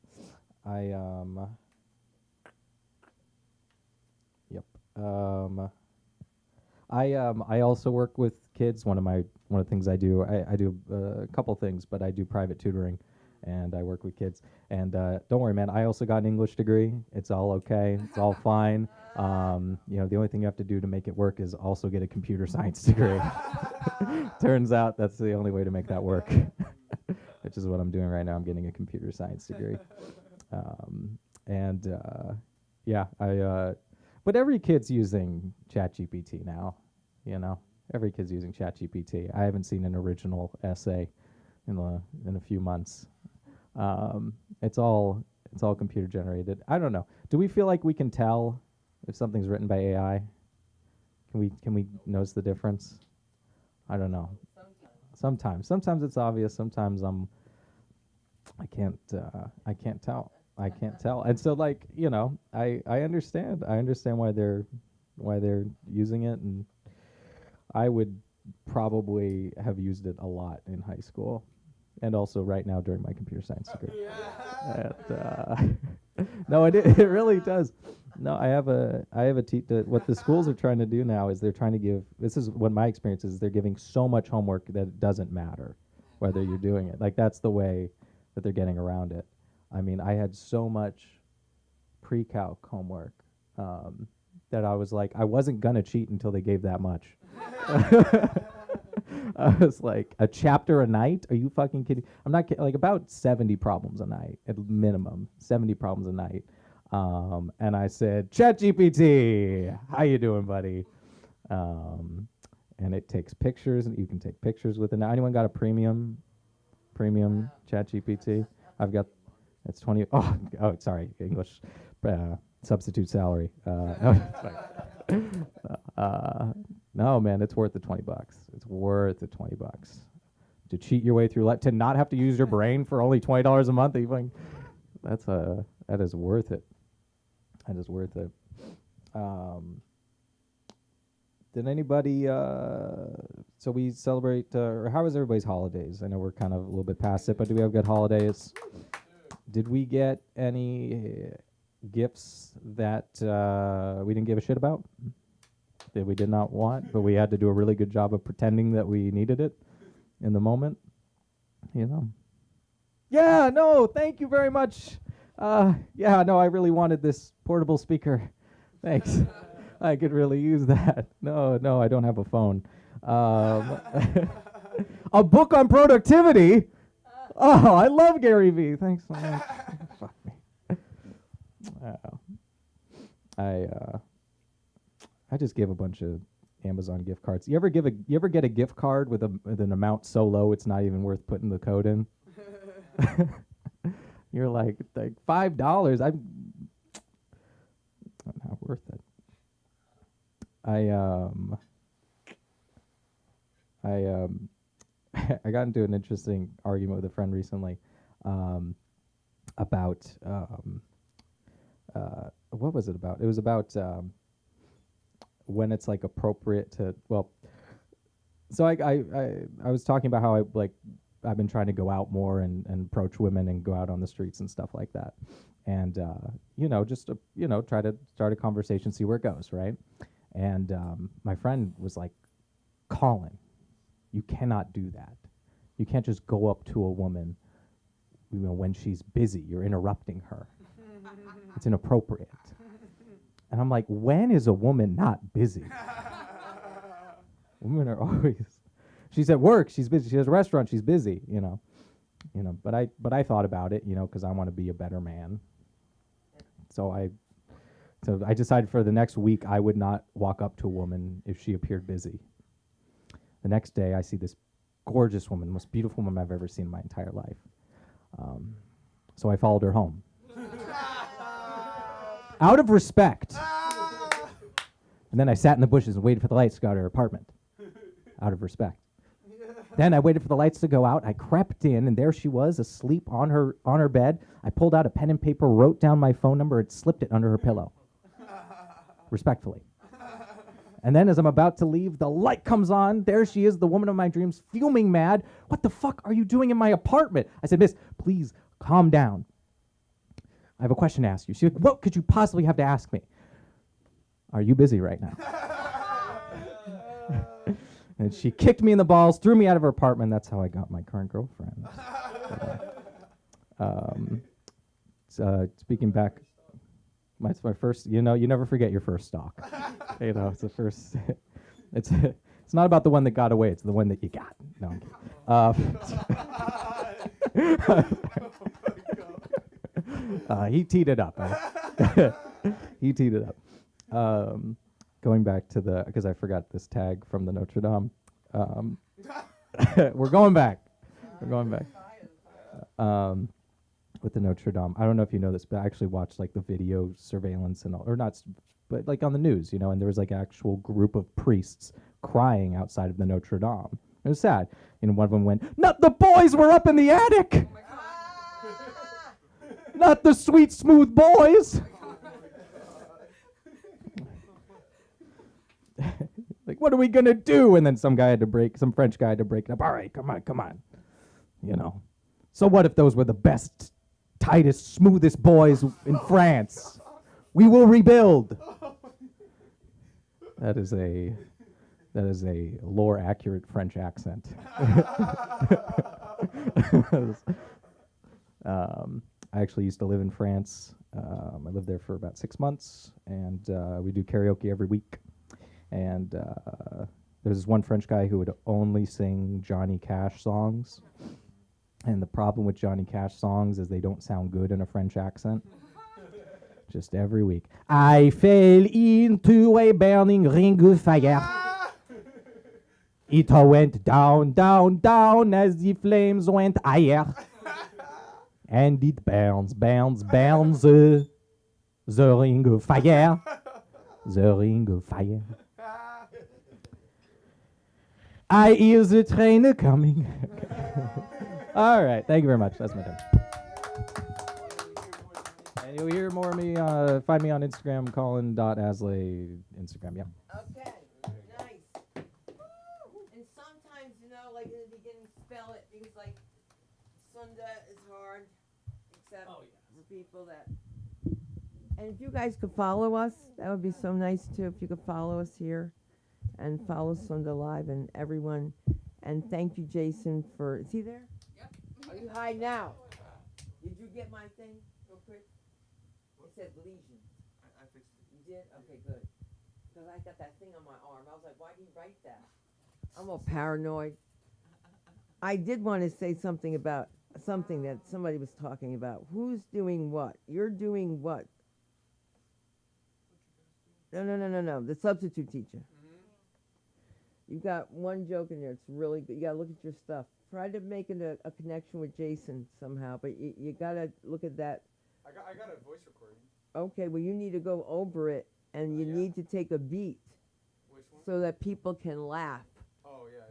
[SPEAKER 10] I also work with kids. One of the things I do, I do a couple things, but I do private tutoring, and I work with kids. And don't worry, man. I also got an English degree. It's all okay. It's all fine. The only thing you have to do to make it work is also get a computer science degree. Turns out that's the only way to make that work, which is what I'm doing right now. I'm getting a computer science degree. But every kid's using ChatGPT now, Every kid's using ChatGPT. I haven't seen an original essay in a few months. It's all computer generated. I don't know. Do we feel like we can tell if something's written by AI? Can we notice the difference? I don't know. Sometimes it's obvious. Sometimes I can't tell. I can't tell. And so I understand. I understand why they're using it, and I would probably have used it a lot in high school, and also right now during my computer science degree. No, it really does. No, I have a what the schools are trying to do now is they're trying to give. This is what my experience is. They're giving so much homework that it doesn't matter whether you're doing it. Like that's the way that they're getting around it. I mean, I had so much pre-calc homework that I was like, I wasn't gonna cheat until they gave that much. I was like, a chapter a night? Are you fucking kidding? I'm not kidding. Like about 70 problems a night at minimum, 70 problems a night. And I said, ChatGPT, how you doing, buddy? And it takes pictures, and you can take pictures with it. Now, anyone got a premium ChatGPT? I've got. It's 20. Oh, sorry, English substitute salary. No, man, it's worth the $20. It's worth the $20 to cheat your way through life, to not have to use your brain for only $20 a month. Even that is worth it. That is worth it. Did anybody? So we celebrate. Or how was everybody's holidays? I know we're kind of a little bit past it, but do we have good holidays? Did we get any gifts that we didn't give a shit about? That we did not want, but we had to do a really good job of pretending that we needed it in the moment. You know. Yeah. No. Thank you very much. Yeah. No. I really wanted this portable speaker. Thanks. I could really use that. No, I don't have a phone. A book on productivity. Oh, I love Gary Vee. Thanks so much. Fuck me. I just gave a bunch of Amazon gift cards. You ever get a gift card with an amount so low it's not even worth putting the code in? You're like $5. I'm not worth it. I got into an interesting argument with a friend recently about what was it about? It was about when it's like appropriate to So I was talking about how I've been trying to go out more and approach women and go out on the streets and stuff like that, and just to, try to start a conversation, see where it goes, right? And my friend was like, Colin, you cannot do that. You can't just go up to a woman, when she's busy. You're interrupting her. It's inappropriate. And I'm like, when is a woman not busy? Women are always. She's at work. She's busy. She has a restaurant. She's busy. But I thought about it. Because I want to be a better man. So I decided for the next week I would not walk up to a woman if she appeared busy. The next day I see this gorgeous woman, the most beautiful woman I've ever seen in my entire life. So I followed her home. Out of respect. And then I sat in the bushes and waited for the lights to go out of her apartment. Out of respect. Then I waited for the lights to go out. I crept in, and there she was, asleep on her bed. I pulled out a pen and paper, wrote down my phone number, and slipped it under her pillow. Respectfully. And then as I'm about to leave, the light comes on. There she is, the woman of my dreams, fuming mad. What the fuck are you doing in my apartment? I said, Miss, please calm down. I have a question to ask you. She's like, what could you possibly have to ask me? Are you busy right now? And she kicked me in the balls, threw me out of her apartment. That's how I got my current girlfriend. Speaking back, it's my first. You never forget your first stalk. It's the first. It's not about the one that got away. It's the one that you got. No, I'm kidding. He teed it up. He teed it up. Going back to because I forgot this tag from the Notre Dame. We're going back. With the Notre Dame. I don't know if you know this, but I actually watched the video surveillance and all, or not, but on the news, and there was actual group of priests crying outside of the Notre Dame. It was sad. One of them went, "Not the boys were up in the attic! Not the sweet, smooth boys!" What are we gonna do? And then some French guy had to break it up. All right, come on. So what if those were the best, tightest, smoothest boys in France? We will rebuild. That is a lore accurate French accent. I actually used to live in France. I lived there for about 6 months, and we do karaoke every week. And there was this one French guy who would only sing Johnny Cash songs. And the problem with Johnny Cash songs is they don't sound good in a French accent. Just every week. I fell into a burning ring of fire. It went down, down, down as the flames went higher. And it burns, burns, burns the ring of fire. The ring of fire. I hear the train coming. All right, thank you very much. That's my time. And you'll hear more of me. Find me on Instagram, Colin.Asley, Instagram, yeah.
[SPEAKER 1] Okay. Nice. Things like Sunda is hard, except for people that. And if you guys could follow us, that would be so nice too. If you could follow us here, and follow Sunda Live and everyone. And thank you, Jason, for. Is he there? Yep. Are you high now? Did you get my thing real quick? It said lesion. I fixed it. You did? Okay, good. Because I got that thing on my arm. I was like, why did he write that? I'm all paranoid. I did want to say something about something that somebody was talking about. Who's doing what? You're doing what? No. The substitute teacher. You got one joke in there. It's really good. You got to look at your stuff. Try to make it a connection with Jason somehow, but you got to look at that.
[SPEAKER 11] I got a voice recording.
[SPEAKER 1] Okay, well, you need to go over it, and you need to take a beat.
[SPEAKER 11] Which one?
[SPEAKER 1] So that people can laugh.
[SPEAKER 11] Oh, yeah.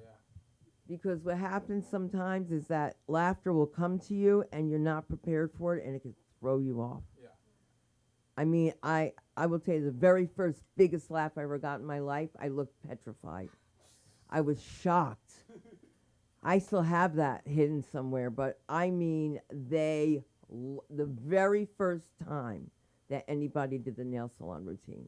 [SPEAKER 1] Because what happens sometimes is that laughter will come to you, and you're not prepared for it, and it can throw you off.
[SPEAKER 11] Yeah.
[SPEAKER 1] I mean, I will tell you, the very first biggest laugh I ever got in my life, I looked petrified. I was shocked. I still have that hidden somewhere, but I mean, the very first time that anybody did the nail salon routine,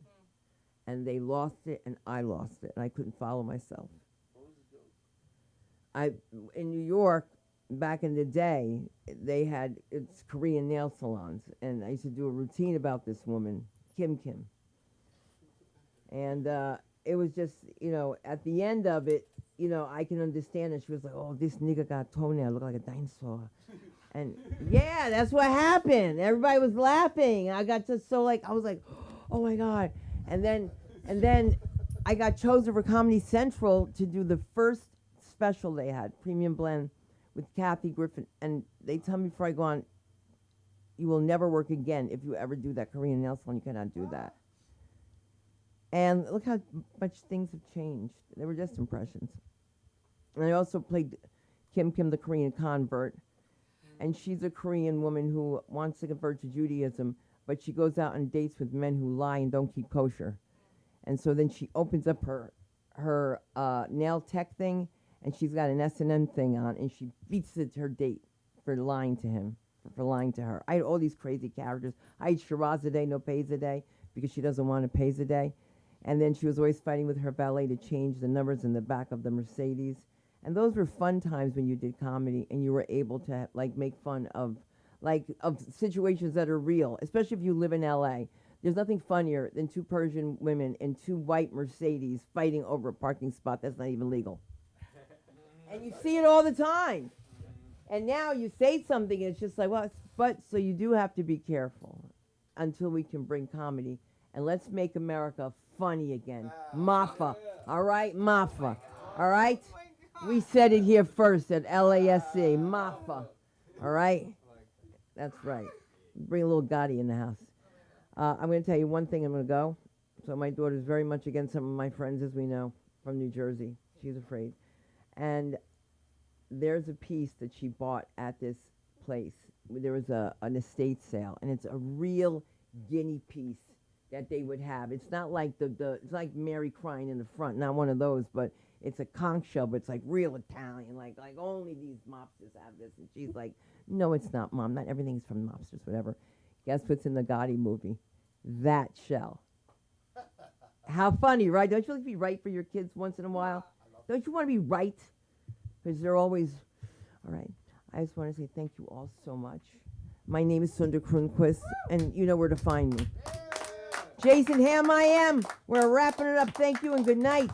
[SPEAKER 1] and they lost it, and I lost it, and I couldn't follow myself.
[SPEAKER 11] What was the joke?
[SPEAKER 1] In New York, back in the day, it's Korean nail salons, and I used to do a routine about this woman, Kim. And it was just, at the end of it, I can understand it. She was like, oh, this nigga got toenail, look like a dinosaur. And yeah, that's what happened. Everybody was laughing. I got just I was like, oh my God. And then I got chosen for Comedy Central to do the first special they had, Premium Blend, with Kathy Griffin. And they tell me before I go on, you will never work again if you ever do that Korean nail salon. You cannot do that. And look how much things have changed. They were just impressions. And I also played Kim, the Korean convert. And she's a Korean woman who wants to convert to Judaism, but she goes out on dates with men who lie and don't keep kosher. And so then she opens up her nail tech thing, and she's got an S&M thing on, and she beats it to her date for lying to him, for lying to her. I had all these crazy characters. I had Shiraz a day, no pays a day, because she doesn't want to pays a day. And then she was always fighting with her valet to change the numbers in the back of the Mercedes. And those were fun times when you did comedy and you were able to make fun of situations that are real, especially if you live in LA. There's nothing funnier than two Persian women in two white Mercedes fighting over a parking spot that's not even legal. And you see it all the time. And now you say something and it's just like, well, but so you do have to be careful until we can bring comedy. And let's make America funny again. Mafa. All right? Mafa. All right? We said it here first at LASC. Mafa. All right? That's right. Bring a little Gotti in the house. I'm going to tell you one thing. I'm going to go. So my daughter's very much against some of my friends, as we know, from New Jersey. She's afraid. And there's a piece that she bought at this place. There was an estate sale, and it's a real guinea piece that they would have. It's not like it's like Mary crying in the front, not one of those, but it's a conch shell, but it's like real Italian, like only these mobsters have this. And she's like, no, it's not, Mom. Not everything's from mobsters, whatever. Guess what's in the Gotti movie? That shell. How funny, right? Don't you like to be right for your kids once in a while? Don't you want to be right? Because they're always, all right. I just want to say thank you all so much. My name is Sunda Kronquist, and you know where to find me. Jason Ham I am. We're wrapping it up. Thank you and good night.